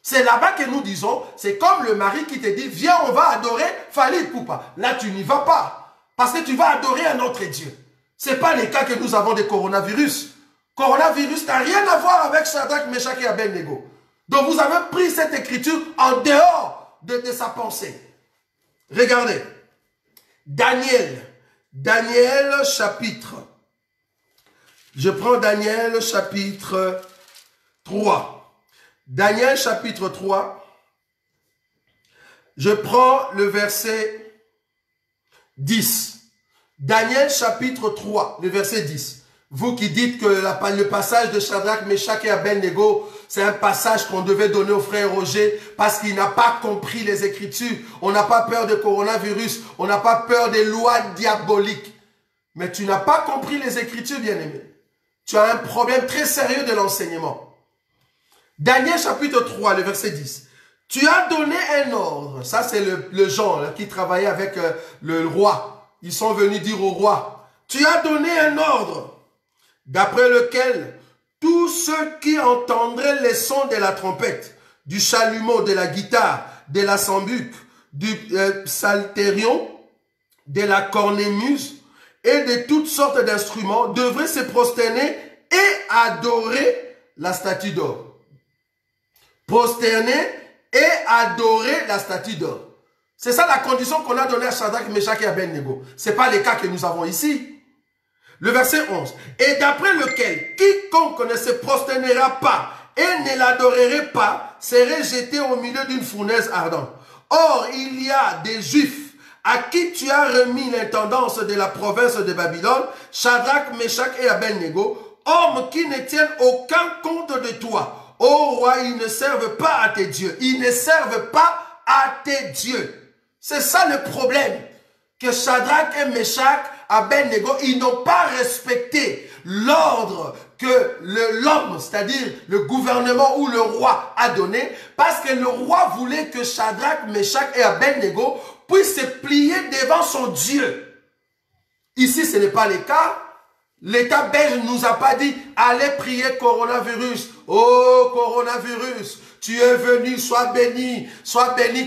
C'est là-bas que nous disons, c'est comme le mari qui te dit, viens on va adorer Fali Poupa. Là tu n'y vas pas. Parce que tu vas adorer un autre Dieu. Ce n'est pas le cas que nous avons de coronavirus. Coronavirus n'a rien à voir avec Shadrach, Meshach et Abednego. Donc vous avez pris cette écriture en dehors de sa pensée. Regardez. Daniel chapitre. Je prends Daniel chapitre 3. Daniel chapitre 3. Je prends le verset 10. Daniel chapitre 3, le verset 10. Vous qui dites que le passage de Shadrach, Meshach et Abednego, c'est un passage qu'on devait donner au frère Roger parce qu'il n'a pas compris les Écritures. On n'a pas peur de coronavirus, on n'a pas peur des lois diaboliques. Mais tu n'as pas compris les Écritures, bien-aimé. Tu as un problème très sérieux de l'enseignement. Daniel chapitre 3, le verset 10. Tu as donné un ordre. Ça, c'est le genre là, qui travaillait avec le roi. Ils sont venus dire au roi, tu as donné un ordre d'après lequel tous ceux qui entendraient les sons de la trompette, du chalumeau, de la guitare, de la sambuc, du psalterion, de la cornemuse et de toutes sortes d'instruments devraient se prosterner et adorer la statue d'or. Prosterner et adorer la statue d'or. C'est ça la condition qu'on a donnée à Shadrach, Meshach et Abednego. Ce n'est pas le cas que nous avons ici. Le verset 11. Et d'après lequel, quiconque ne se prosternera pas et ne l'adorerait pas, serait jeté au milieu d'une fournaise ardente. Or, il y a des Juifs à qui tu as remis l'intendance de la province de Babylone, Shadrach, Meshach et Abednego, hommes qui ne tiennent aucun compte de toi. Ô roi, ils ne servent pas à tes dieux. Ils ne servent pas à tes dieux. C'est ça le problème. Que Shadrach et Meshach, Abednego, ils n'ont pas respecté l'ordre que l'homme, c'est-à-dire le gouvernement ou le roi a donné, parce que le roi voulait que Shadrach, Meshach et Abednego puissent se plier devant son Dieu. Ici, ce n'est pas le cas. L'État belge ne nous a pas dit, allez prier coronavirus. Oh, coronavirus, Tu es venu, sois béni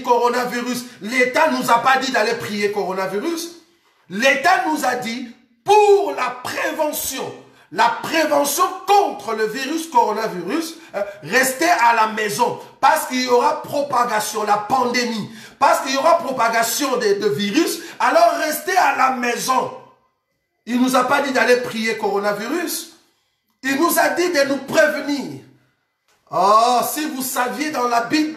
coronavirus. L'État ne nous a pas dit d'aller prier coronavirus. L'État nous a dit pour la prévention contre le virus coronavirus, restez à la maison parce qu'il y aura propagation, la pandémie, parce qu'il y aura propagation de virus, alors restez à la maison. Il ne nous a pas dit d'aller prier coronavirus. Il nous a dit de nous prévenir. Oh, si vous saviez dans la Bible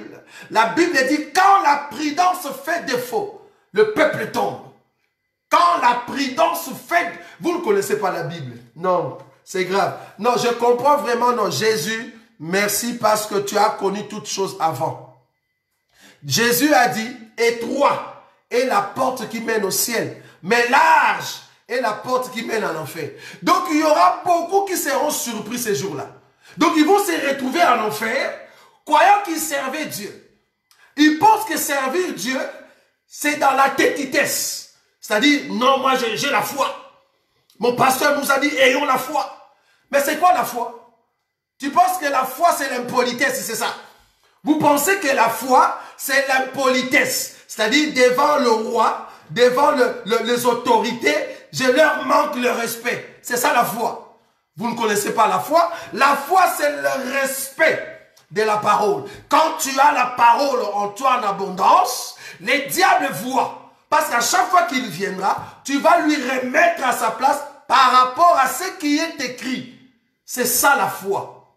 dit quand la prudence fait défaut, le peuple tombe. Quand la prudence fait... Vous ne connaissez pas la Bible. Non, c'est grave. Non, je comprends vraiment. Non, Jésus, merci parce que tu as connu toutes choses avant. Jésus a dit, étroit est la porte qui mène au ciel, mais large est la porte qui mène en enfer. Donc, il y aura beaucoup qui seront surpris ces jours-là. Donc, ils vont se retrouver en enfer, croyant qu'ils servaient Dieu. Ils pensent que servir Dieu, c'est dans la têtitesse. C'est-à-dire, non, moi j'ai la foi. Mon pasteur nous a dit, ayons la foi. Mais c'est quoi la foi? Tu penses que la foi, c'est l'impolitesse, c'est ça? Vous pensez que la foi, c'est l'impolitesse. C'est-à-dire, devant le roi, devant les autorités, je leur manque le respect. C'est ça la foi. Vous ne connaissez pas la foi? La foi, c'est le respect de la parole. Quand tu as la parole en toi en abondance, les diables voient. Parce qu'à chaque fois qu'il viendra, tu vas lui remettre à sa place par rapport à ce qui est écrit. C'est ça la foi.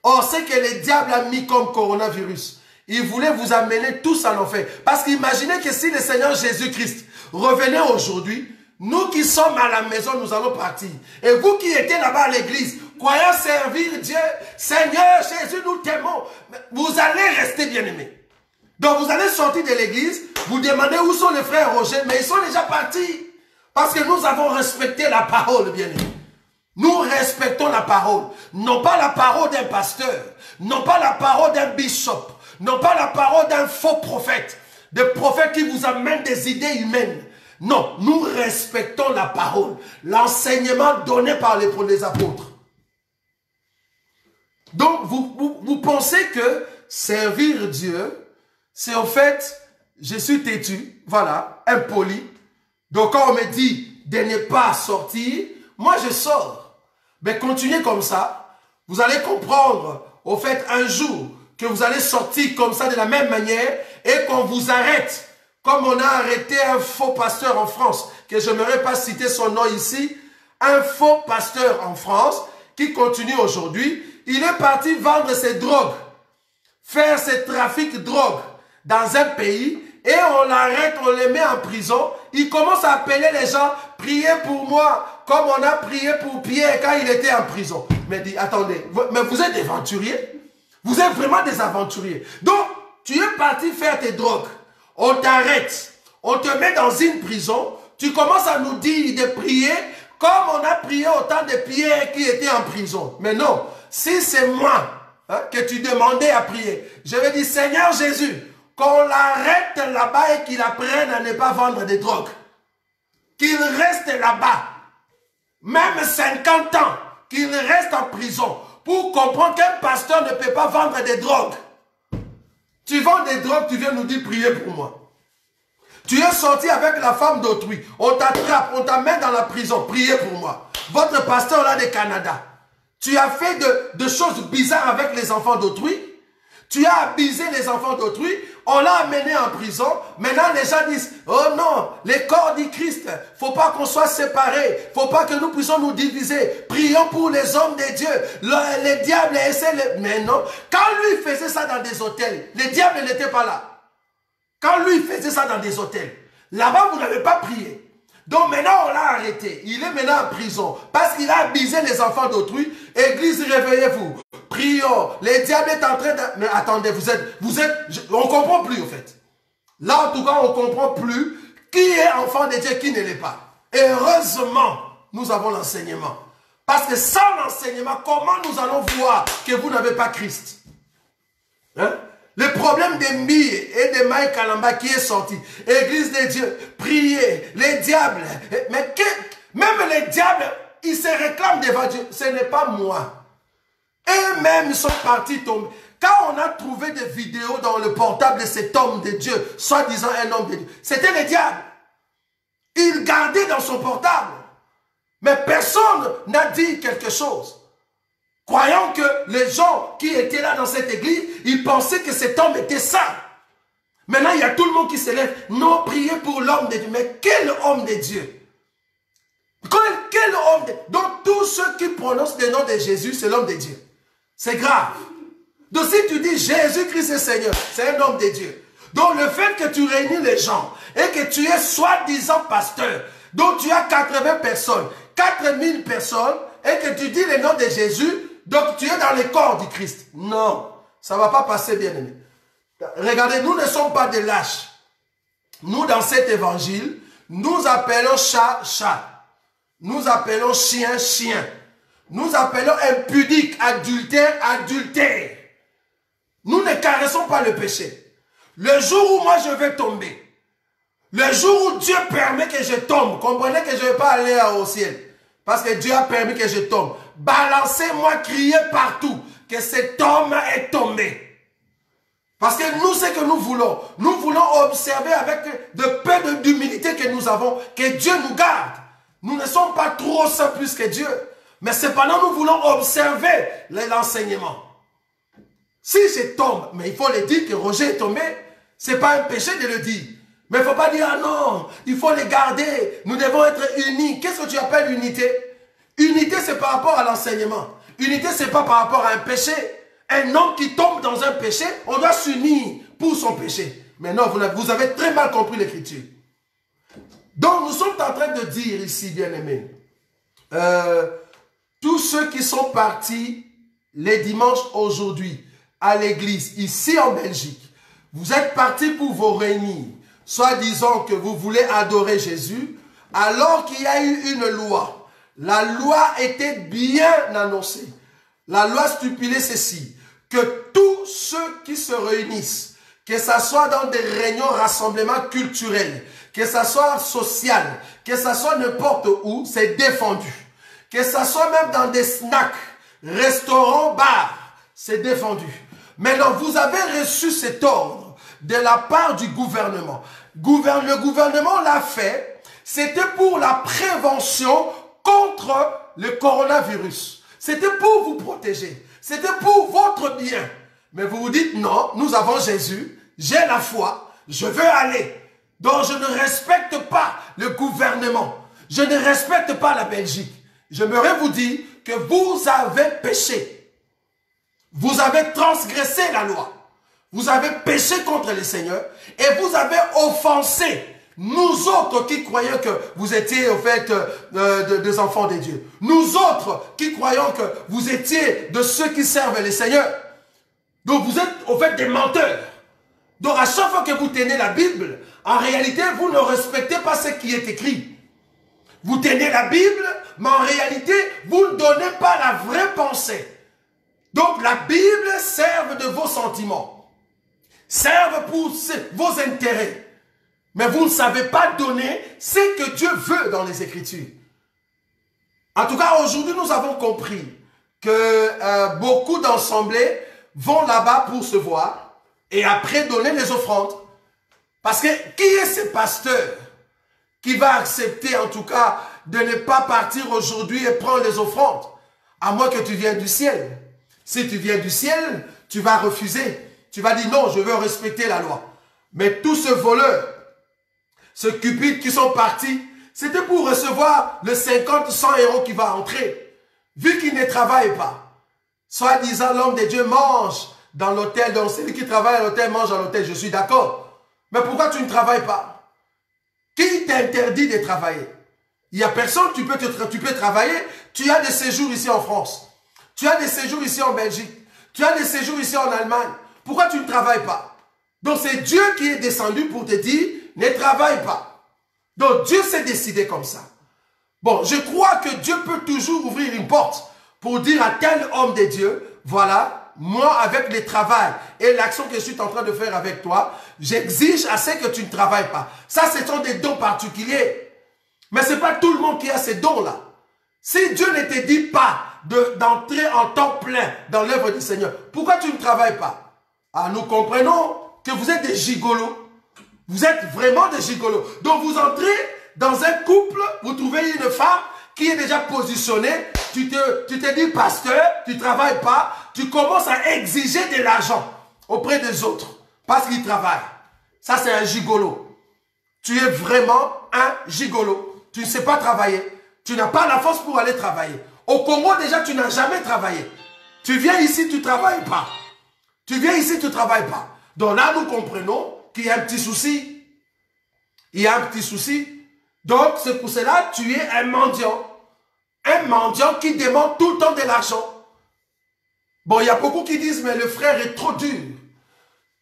Or, ce que le diable a mis comme coronavirus, il voulait vous amener tous en enfer. Parce qu'imaginez que si le Seigneur Jésus-Christ revenait aujourd'hui, nous qui sommes à la maison, nous allons partir. Et vous qui étiez là-bas à l'église, croyant servir Dieu, Seigneur Jésus, nous t'aimons. Vous allez rester bien-aimés. Donc vous allez sortir de l'église, vous demandez où sont les frères Roger, mais ils sont déjà partis. Parce que nous avons respecté la parole, bien-aimés. Nous respectons la parole. Non pas la parole d'un pasteur, non pas la parole d'un bishop, non pas la parole d'un faux prophète, des prophètes qui vous amènent des idées humaines. Non, nous respectons la parole, l'enseignement donné par les apôtres. Donc vous pensez que servir Dieu, c'est en fait, je suis têtu, voilà, impoli. Donc quand on me dit de ne pas sortir, moi je sors. Mais continuez comme ça, vous allez comprendre, au fait, un jour, que vous allez sortir comme ça de la même manière et qu'on vous arrête. Comme on a arrêté un faux pasteur en France, que je n'aimerais pas citer son nom ici, un faux pasteur en France qui continue aujourd'hui, il est parti vendre ses drogues, faire ses trafics de drogue dans un pays et on l'arrête, on le met en prison. Il commence à appeler les gens, priez pour moi, comme on a prié pour Pierre quand il était en prison. Mais dit, attendez, mais vous êtes des aventuriers? Vous êtes vraiment des aventuriers. Donc, tu es parti faire tes drogues. On t'arrête, on te met dans une prison, tu commences à nous dire de prier comme on a prié au temps de Pierre qui était en prison. Mais non, si c'est moi que tu demandais à prier, je vais dire, Seigneur Jésus, qu'on l'arrête là-bas et qu'il apprenne à ne pas vendre des drogues. Qu'il reste là-bas, même 50 ans, qu'il reste en prison pour comprendre qu'un pasteur ne peut pas vendre des drogues. Tu vends des drogues, tu viens nous dire prier pour moi. Tu es sorti avec la femme d'autrui. On t'attrape, on t'amène dans la prison. Priez pour moi. Votre pasteur là de Canada. Tu as fait de choses bizarres avec les enfants d'autrui. Tu as abusé les enfants d'autrui. On l'a amené en prison. Maintenant les gens disent, oh non, les corps du Christ. Faut pas qu'on soit séparés. Faut pas que nous puissions nous diviser. Prions pour les hommes de Dieu. Les diables essaient. Mais non. Quand lui faisait ça dans des hôtels, les diables n'étaient pas là. Quand lui faisait ça dans des hôtels, là-bas vous n'avez pas prié. Donc maintenant on l'a arrêté. Il est maintenant en prison parce qu'il a abusé les enfants d'autrui. Église, réveillez-vous. Prions. Les diables est en train de... Mais attendez, on ne comprend plus en fait. Là en tout cas on ne comprend plus qui est enfant de Dieu, qui ne l'est pas. Et heureusement, nous avons l'enseignement. Parce que sans l'enseignement, comment nous allons voir que vous n'avez pas Christ? Hein? Le problème des Mbi et de Mike Kalamba qui est sorti. Église de Dieu, priez, les diables. Mais même les diables, ils se réclament devant Dieu. Ce n'est pas moi. Eux-mêmes sont partis tomber. Quand on a trouvé des vidéos dans le portable de cet homme de Dieu, soi-disant un homme de Dieu, c'était le diable. Il gardait dans son portable. Mais personne n'a dit quelque chose. Croyant que les gens qui étaient là dans cette église, ils pensaient que cet homme était saint. Maintenant, il y a tout le monde qui se lève. Non, priez pour l'homme de Dieu. Mais quel homme de Dieu? Quel homme de Dieu? Donc, tous ceux qui prononcent le nom de Jésus, c'est l'homme de Dieu. C'est grave. Donc, si tu dis Jésus-Christ est Seigneur, c'est un homme de Dieu. Donc, le fait que tu réunis les gens et que tu es soi-disant pasteur, donc tu as 80 personnes, 4000 personnes, et que tu dis le nom de Jésus, donc tu es dans le corps du Christ. Non, ça ne va pas passer, bien aimé. Regardez, nous ne sommes pas des lâches. Nous, dans cet évangile, nous appelons chat, chat. Nous appelons chien, chien. Nous appelons impudique, adultère, adultère. Nous ne caressons pas le péché. Le jour où moi je vais tomber, le jour où Dieu permet que je tombe, comprenez que je ne vais pas aller au ciel. Parce que Dieu a permis que je tombe. Balancez-moi, criez partout que cet homme est tombé. Parce que nous, c'est que nous voulons observer avec de peu d'humilité que nous avons, que Dieu nous garde. Nous ne sommes pas trop saints plus que Dieu. Mais cependant, nous voulons observer l'enseignement. Si je tombe, mais il faut le dire que Roger est tombé, ce n'est pas un péché de le dire. Mais il ne faut pas dire, ah non, il faut les garder, nous devons être unis. Qu'est-ce que tu appelles unité? Unité, c'est par rapport à l'enseignement. Unité, ce n'est pas par rapport à un péché. Un homme qui tombe dans un péché, on doit s'unir pour son péché. Mais non, vous avez très mal compris l'écriture. Donc, nous sommes en train de dire ici, bien-aimés, tous ceux qui sont partis les dimanches aujourd'hui à l'église, ici en Belgique, vous êtes partis pour vous réunir, soit disant que vous voulez adorer Jésus, alors qu'il y a eu une loi. La loi était bien annoncée. La loi stipulait ceci, que tous ceux qui se réunissent, que ce soit dans des réunions, rassemblements culturels, que ce soit social, que ce soit n'importe où, c'est défendu. Que ce soit même dans des snacks, restaurants, bars, c'est défendu. Maintenant, vous avez reçu cet ordre de la part du gouvernement. Le gouvernement l'a fait, c'était pour la prévention contre le coronavirus. C'était pour vous protéger. C'était pour votre bien. Mais vous vous dites, non, nous avons Jésus, j'ai la foi, je veux aller. Donc je ne respecte pas le gouvernement. Je ne respecte pas la Belgique. J'aimerais vous dire que vous avez péché. Vous avez transgressé la loi. Vous avez péché contre le Seigneur et vous avez offensé nous autres qui croyons que vous étiez au fait des enfants de Dieu. Nous autres qui croyons que vous étiez de ceux qui servent le Seigneur. Donc vous êtes au fait des menteurs. Donc à chaque fois que vous tenez la Bible, en réalité vous ne respectez pas ce qui est écrit. Vous tenez la Bible, mais en réalité vous ne donnez pas la vraie pensée. Donc la Bible sert de vos sentiments, sert pour vos intérêts. Mais vous ne savez pas donner ce que Dieu veut dans les Écritures. En tout cas, aujourd'hui, nous avons compris que beaucoup d'assemblées vont là-bas pour se voir et après donner les offrandes. Parce que qui est ce pasteur qui va accepter en tout cas de ne pas partir aujourd'hui et prendre les offrandes? À moins que tu viennes du ciel. Si tu viens du ciel, tu vas refuser. Tu vas dire non, je veux respecter la loi. Mais tous ces voleurs, ceux cupides qui sont partis, c'était pour recevoir le 50, 100 euros qui va entrer. Vu qu'ils ne travaillent pas. Soit disant l'homme de Dieu mange dans l'hôtel, donc celui qui travaille à l'hôtel mange à l'hôtel, je suis d'accord. Mais pourquoi tu ne travailles pas? Qui t'interdit de travailler? Il n'y a personne, tu peux travailler. Tu as des séjours ici en France. Tu as des séjours ici en Belgique. Tu as des séjours ici en Allemagne. Pourquoi tu ne travailles pas? Donc c'est Dieu qui est descendu pour te dire, ne travaille pas. Donc Dieu s'est décidé comme ça. Bon, je crois que Dieu peut toujours ouvrir une porte pour dire à tel homme de Dieu, voilà, moi avec le travail et l'action que je suis en train de faire avec toi, j'exige à ce que tu ne travailles pas. Ça, ce sont des dons particuliers. Mais ce n'est pas tout le monde qui a ces dons-là. Si Dieu ne te dit pas d'entrer en temps plein dans l'œuvre du Seigneur, pourquoi tu ne travailles pas? Ah, nous comprenons que vous êtes des gigolos. Vous êtes vraiment des gigolos. Donc vous entrez dans un couple, vous trouvez une femme qui est déjà positionnée, tu te dis pasteur, tu ne travailles pas, tu commences à exiger de l'argent auprès des autres parce qu'ils travaillent. Ça, c'est un gigolo. Tu es vraiment un gigolo. Tu ne sais pas travailler. Tu n'as pas la force pour aller travailler. Au Congo, déjà, tu n'as jamais travaillé. Tu viens ici, tu ne travailles pas. Tu viens ici, tu ne travailles pas. Donc là, nous comprenons qu'il y a un petit souci. Il y a un petit souci. Donc, c'est pour cela que tu es un mendiant. Un mendiant qui demande tout le temps de l'argent. Bon, il y a beaucoup qui disent, mais le frère est trop dur.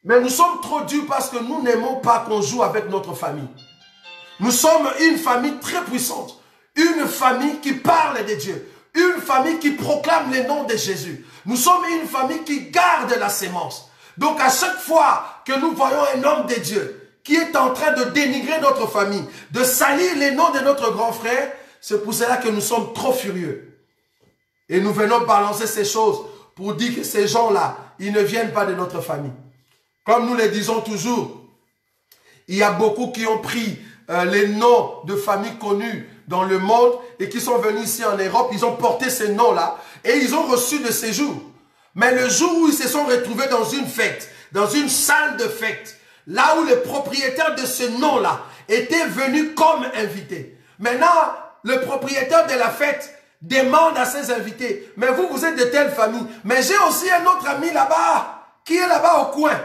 Mais nous sommes trop durs parce que nous n'aimons pas qu'on joue avec notre famille. Nous sommes une famille très puissante. Une famille qui parle de Dieu. Une famille qui proclame le nom de Jésus. Nous sommes une famille qui garde la sémence. Donc à chaque fois que nous voyons un homme de Dieu qui est en train de dénigrer notre famille, de salir les noms de notre grand frère, c'est pour cela que nous sommes trop furieux. Et nous venons balancer ces choses pour dire que ces gens-là, ils ne viennent pas de notre famille. Comme nous le disons toujours, il y a beaucoup qui ont pris les noms de familles connues dans le monde et qui sont venus ici en Europe, ils ont porté ces noms-là et ils ont reçu de séjour. Mais le jour où ils se sont retrouvés dans une fête, dans une salle de fête, là où le propriétaire de ce nom-là était venu comme invité. Maintenant, le propriétaire de la fête demande à ses invités, mais vous, vous êtes de telle famille. Mais j'ai aussi un autre ami là-bas, qui est là-bas au coin.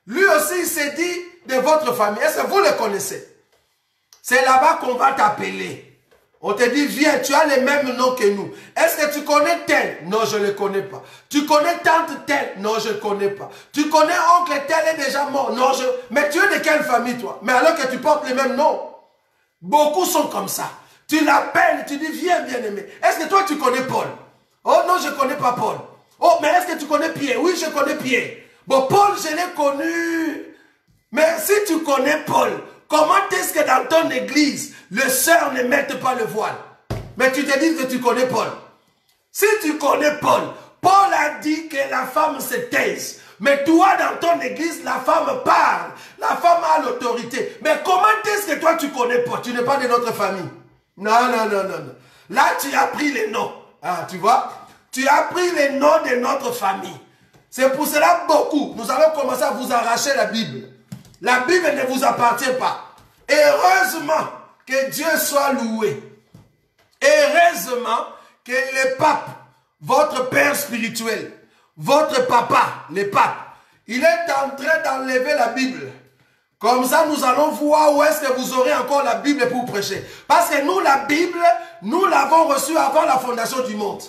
Lui aussi, il s'est dit de votre famille. Est-ce que vous le connaissez? C'est là-bas qu'on va t'appeler. On te dit, viens, tu as les mêmes noms que nous. Est-ce que tu connais tel? Non, je ne le connais pas. Tu connais tante tel? Non, je ne connais pas. Tu connais oncle tel est déjà mort? Non, mais tu es de quelle famille, toi? Mais alors que tu portes les mêmes noms. Beaucoup sont comme ça. Tu l'appelles, tu dis, viens, bien-aimé. Est-ce que toi, tu connais Paul? Oh non, je ne connais pas Paul. Oh, mais est-ce que tu connais Pierre? Oui, je connais Pierre. Bon, Paul, je l'ai connu. Mais si tu connais Paul, comment est-ce que dans ton église, les sœurs ne mettent pas le voile? Mais tu te dis que tu connais Paul. Si tu connais Paul, Paul a dit que la femme se taise. Mais toi, dans ton église, la femme parle. La femme a l'autorité. Mais comment est-ce que toi, tu connais Paul? Tu n'es pas de notre famille. Non, non, non, non, non. Là, tu as pris les noms. Ah, tu vois? Tu as pris les noms de notre famille. C'est pour cela beaucoup. Nous allons commencer à vous arracher la Bible. La Bible ne vous appartient pas. Heureusement que Dieu soit loué. Heureusement que le pape, votre père spirituel, votre papa, le pape, il est en train d'enlever la Bible. Comme ça, nous allons voir où est-ce que vous aurez encore la Bible pour prêcher. Parce que nous, la Bible, nous l'avons reçue avant la fondation du monde.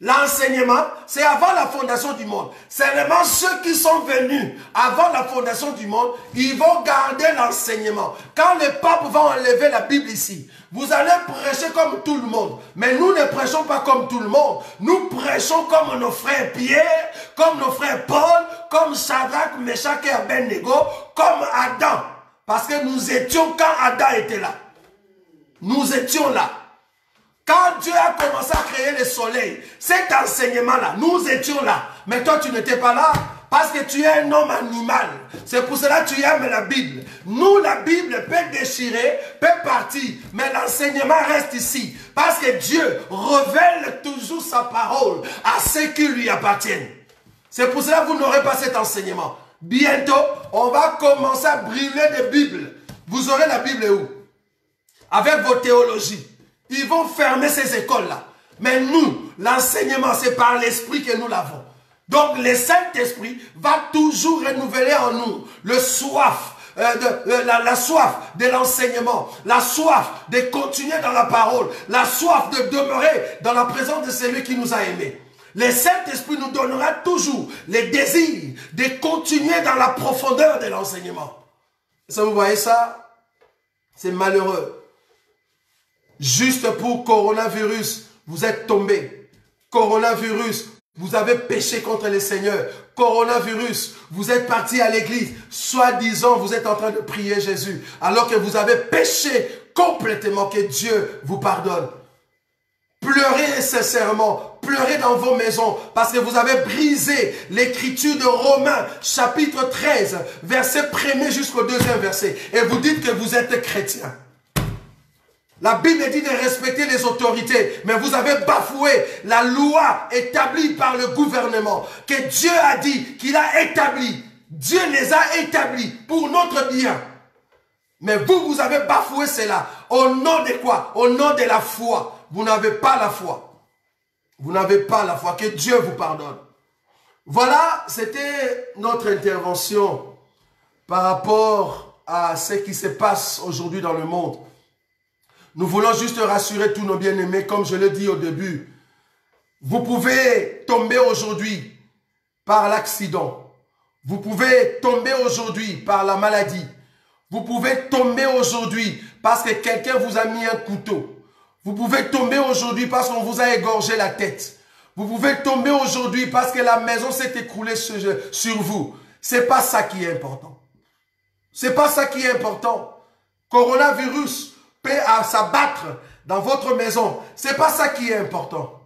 L'enseignement, c'est avant la fondation du monde. Seulement ceux qui sont venus avant la fondation du monde, ils vont garder l'enseignement. Quand le pape va enlever la Bible ici, vous allez prêcher comme tout le monde. Mais nous ne prêchons pas comme tout le monde. Nous prêchons comme nos frères Pierre, comme nos frères Paul, comme Shadrach, Meshach et Abednego, comme Adam. Parce que nous étions quand Adam était là. Nous étions là. Quand Dieu a commencé à créer le soleil, cet enseignement-là, nous étions là. Mais toi, tu n'étais pas là parce que tu es un homme animal. C'est pour cela que tu aimes la Bible. Nous, la Bible peut déchirer, peut partir, mais l'enseignement reste ici. Parce que Dieu révèle toujours sa parole à ceux qui lui appartiennent. C'est pour cela que vous n'aurez pas cet enseignement. Bientôt, on va commencer à brûler des Bibles. Vous aurez la Bible où? Avec vos théologies. Ils vont fermer ces écoles-là. Mais nous, l'enseignement, c'est par l'Esprit que nous l'avons. Donc, le Saint-Esprit va toujours renouveler en nous le soif, la soif de l'enseignement, la soif de continuer dans la parole, la soif de demeurer dans la présence de celui qui nous a aimés. Le Saint-Esprit nous donnera toujours le désir de continuer dans la profondeur de l'enseignement. Ça, vous voyez ça? C'est malheureux. Juste pour coronavirus, vous êtes tombé. Coronavirus, vous avez péché contre le Seigneur. Coronavirus, vous êtes parti à l'église. Soi-disant, vous êtes en train de prier Jésus. Alors que vous avez péché complètement, que Dieu vous pardonne. Pleurez sincèrement, pleurez dans vos maisons, parce que vous avez brisé l'écriture de Romains, chapitre 13, verset 1er jusqu'au 2e verset. Et vous dites que vous êtes chrétien. La Bible dit de respecter les autorités, mais vous avez bafoué la loi établie par le gouvernement, que Dieu a dit qu'il a établi. Dieu les a établis pour notre bien. Mais vous, vous avez bafoué cela. Au nom de quoi? Au nom de la foi. Vous n'avez pas la foi. Vous n'avez pas la foi. Que Dieu vous pardonne. Voilà, c'était notre intervention par rapport à ce qui se passe aujourd'hui dans le monde. Nous voulons juste rassurer tous nos bien-aimés, comme je l'ai dit au début. Vous pouvez tomber aujourd'hui par l'accident. Vous pouvez tomber aujourd'hui par la maladie. Vous pouvez tomber aujourd'hui parce que quelqu'un vous a mis un couteau. Vous pouvez tomber aujourd'hui parce qu'on vous a égorgé la tête. Vous pouvez tomber aujourd'hui parce que la maison s'est écroulée sur vous. C'est pas ça qui est important. C'est pas ça qui est important. Coronavirus peut s'abattre dans votre maison. C'est pas ça qui est important.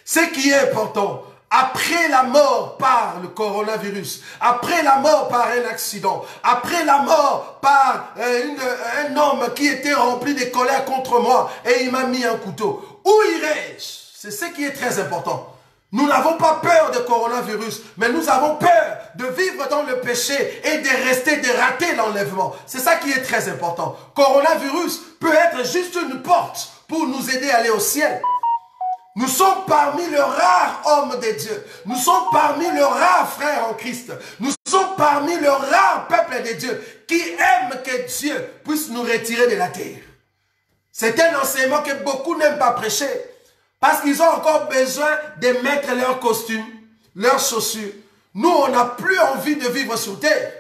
Ce qui est important, après la mort par le coronavirus, après la mort par un accident, après la mort par un homme qui était rempli de colère contre moi et il m'a mis un couteau, où irai-je? C'est ce qui est très important. Nous n'avons pas peur de coronavirus, mais nous avons peur de vivre dans le péché et de rater l'enlèvement. C'est ça qui est très important. Coronavirus peut être juste une porte pour nous aider à aller au ciel. Nous sommes parmi les rares hommes de Dieu. Nous sommes parmi les rares frères en Christ. Nous sommes parmi le rare peuple de Dieu qui aime que Dieu puisse nous retirer de la terre. C'est un enseignement que beaucoup n'aiment pas prêcher parce qu'ils ont encore besoin de mettre leurs costumes, leurs chaussures. Nous, on n'a plus envie de vivre sur terre.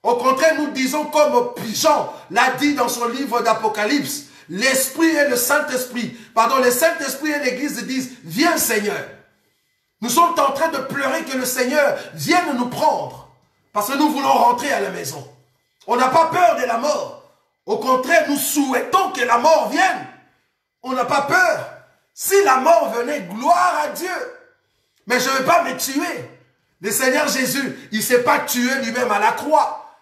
Au contraire, nous disons comme Jean l'a dit dans son livre d'Apocalypse, l'Esprit et le Saint-Esprit, pardon, le Saint-Esprit et l'Église disent, viens Seigneur. Nous sommes en train de pleurer que le Seigneur vienne nous prendre, parce que nous voulons rentrer à la maison. On n'a pas peur de la mort. Au contraire, nous souhaitons que la mort vienne. On n'a pas peur. Si la mort venait, gloire à Dieu. Mais je ne vais pas me tuer. Le Seigneur Jésus, il ne s'est pas tué lui-même à la croix.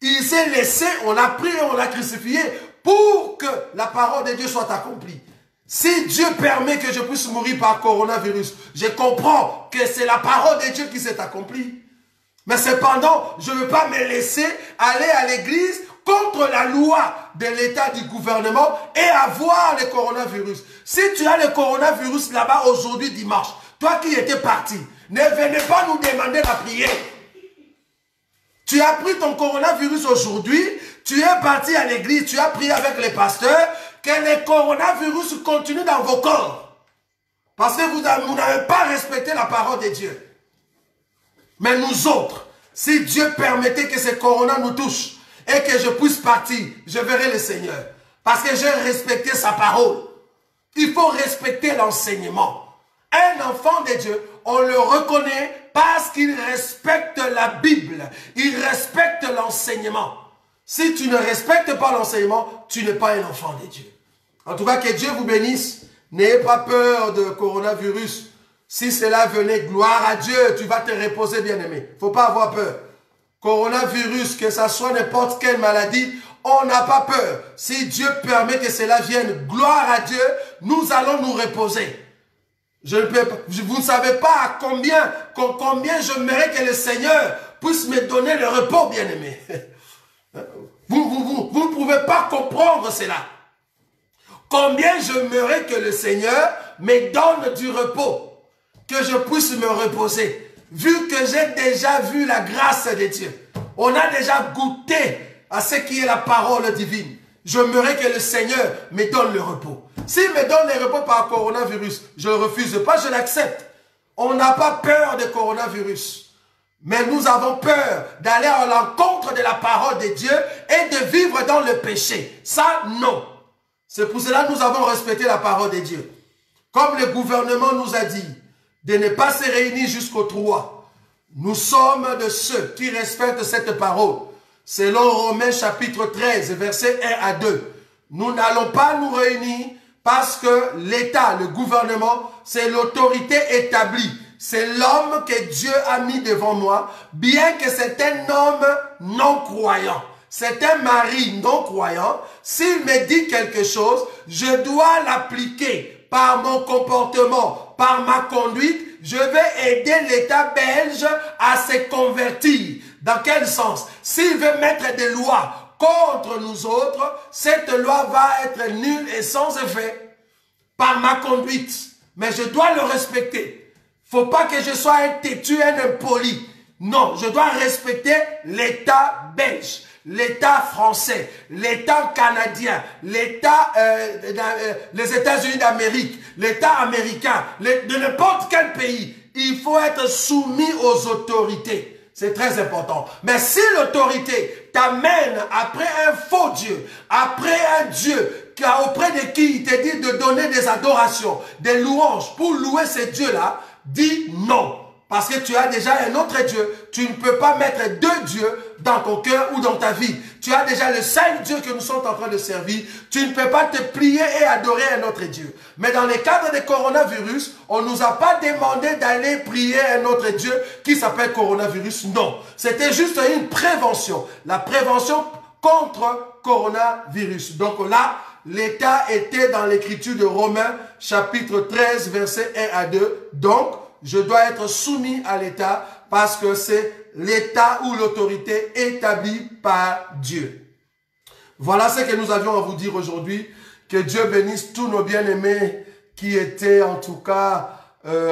Il s'est laissé, on l'a pris et on l'a crucifié pour que la parole de Dieu soit accomplie. Si Dieu permet que je puisse mourir par coronavirus, je comprends que c'est la parole de Dieu qui s'est accomplie. Mais cependant, je ne veux pas me laisser aller à l'église contre la loi de l'état du gouvernement et avoir le coronavirus. Si tu as le coronavirus là-bas aujourd'hui dimanche, toi qui étais parti, ne venez pas nous demander la prière. Tu as pris ton coronavirus aujourd'hui, tu es parti à l'église, tu as prié avec les pasteurs, que le coronavirus continue dans vos corps. Parce que vous n'avez pas respecté la parole de Dieu. Mais nous autres, si Dieu permettait que ce corona nous touche et que je puisse partir, je verrai le Seigneur. Parce que j'ai respecté sa parole. Il faut respecter l'enseignement. Un enfant de Dieu, on le reconnaît parce qu'il respecte la Bible. Il respecte l'enseignement. Si tu ne respectes pas l'enseignement, tu n'es pas un enfant de Dieu. En tout cas, que Dieu vous bénisse. N'ayez pas peur de coronavirus. Si cela venait, gloire à Dieu, tu vas te reposer, bien-aimé. Il ne faut pas avoir peur. Coronavirus, que ça soit n'importe quelle maladie, on n'a pas peur. Si Dieu permet que cela vienne, gloire à Dieu, nous allons nous reposer. Vous ne savez pas combien j'aimerais que le Seigneur puisse me donner le repos, bien-aimé. Vous ne pouvez pas comprendre cela. Combien j'aimerais que le Seigneur me donne du repos, que je puisse me reposer, vu que j'ai déjà vu la grâce de Dieu. On a déjà goûté à ce qui est la parole divine. J'aimerais que le Seigneur me donne le repos. S'il me donne le repos par coronavirus, je ne le refuse pas, je l'accepte. On n'a pas peur de coronavirus. Mais nous avons peur d'aller à l'encontre de la parole de Dieu et de vivre dans le péché. Ça, non. C'est pour cela que nous avons respecté la parole de Dieu. Comme le gouvernement nous a dit de ne pas se réunir jusqu'au 3. Nous sommes de ceux qui respectent cette parole. Selon Romains chapitre 13, versets 1 à 2. Nous n'allons pas nous réunir Parce que l'État, le gouvernement, c'est l'autorité établie. C'est l'homme que Dieu a mis devant moi, bien que c'est un homme non-croyant. C'est un mari non-croyant. S'il me dit quelque chose, je dois l'appliquer par mon comportement, par ma conduite. Je vais aider l'État belge à se convertir. Dans quel sens? S'il veut mettre des lois contre nous autres, cette loi va être nulle et sans effet par ma conduite. Mais je dois le respecter. Faut pas que je sois un têtu, un impoli. Non, je dois respecter l'État belge, l'État français, l'État canadien, l'État les États-Unis d'Amérique, l'État américain, de n'importe quel pays. Il faut être soumis aux autorités. C'est très important. Mais si l'autorité t'amène après un faux Dieu, après un Dieu auprès de qui il te dit de donner des adorations, des louanges pour louer ce Dieu-là, dis non. Parce que tu as déjà un autre Dieu. Tu ne peux pas mettre deux dieux dans ton cœur ou dans ta vie. Tu as déjà le seul Dieu que nous sommes en train de servir. Tu ne peux pas te plier et adorer un autre Dieu. Mais dans le cadre des coronavirus, on ne nous a pas demandé d'aller prier un autre Dieu qui s'appelle coronavirus. Non. C'était juste une prévention. La prévention contre coronavirus. Donc là, l'État était dans l'écriture de Romains, chapitre 13, versets 1 à 2. Donc, je dois être soumis à l'État parce que c'est l'État ou l'autorité établie par Dieu. Voilà ce que nous avions à vous dire aujourd'hui. Que Dieu bénisse tous nos bien-aimés qui étaient en tout cas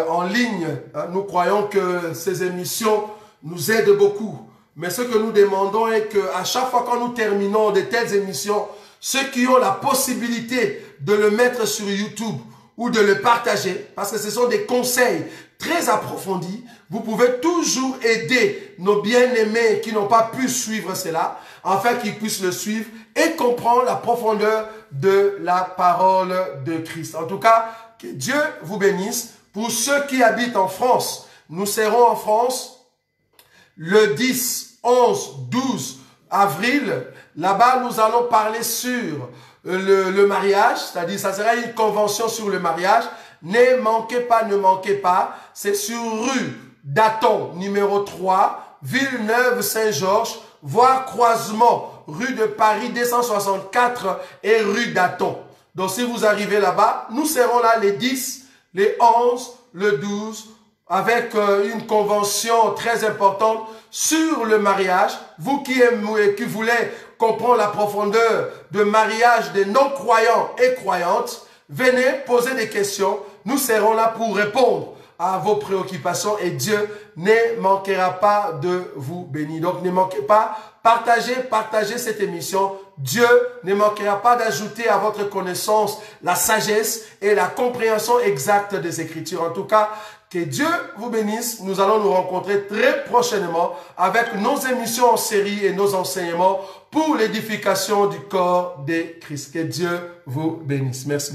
en ligne. Nous croyons que ces émissions nous aident beaucoup. Mais ce que nous demandons est qu'à chaque fois que nous terminons de telles émissions, ceux qui ont la possibilité de le mettre sur YouTube ou de le partager, parce que ce sont des conseils très approfondis, vous pouvez toujours aider nos bien-aimés qui n'ont pas pu suivre cela, afin qu'ils puissent le suivre et comprendre la profondeur de la parole de Christ. En tout cas, que Dieu vous bénisse. Pour ceux qui habitent en France, nous serons en France le 10, 11, 12 avril. Là-bas, nous allons parler sur le mariage, c'est-à-dire ça sera une convention sur le mariage. Ne manquez pas, ne manquez pas. C'est sur rue Daton, numéro 3, Villeneuve-Saint-Georges, voire croisement, rue de Paris 264 et rue Daton. Donc si vous arrivez là-bas, nous serons là les 10, les 11, le 12, avec une convention très importante sur le mariage. Vous qui voulez comprendre la profondeur de mariage des non-croyants et croyantes, venez poser des questions. Nous serons là pour répondre à vos préoccupations et Dieu ne manquera pas de vous bénir. Donc ne manquez pas, partagez cette émission. Dieu ne manquera pas d'ajouter à votre connaissance la sagesse et la compréhension exacte des Écritures. En tout cas, que Dieu vous bénisse. Nous allons nous rencontrer très prochainement avec nos émissions en série et nos enseignements pour l'édification du corps de Christ. Que Dieu vous bénisse. Merci.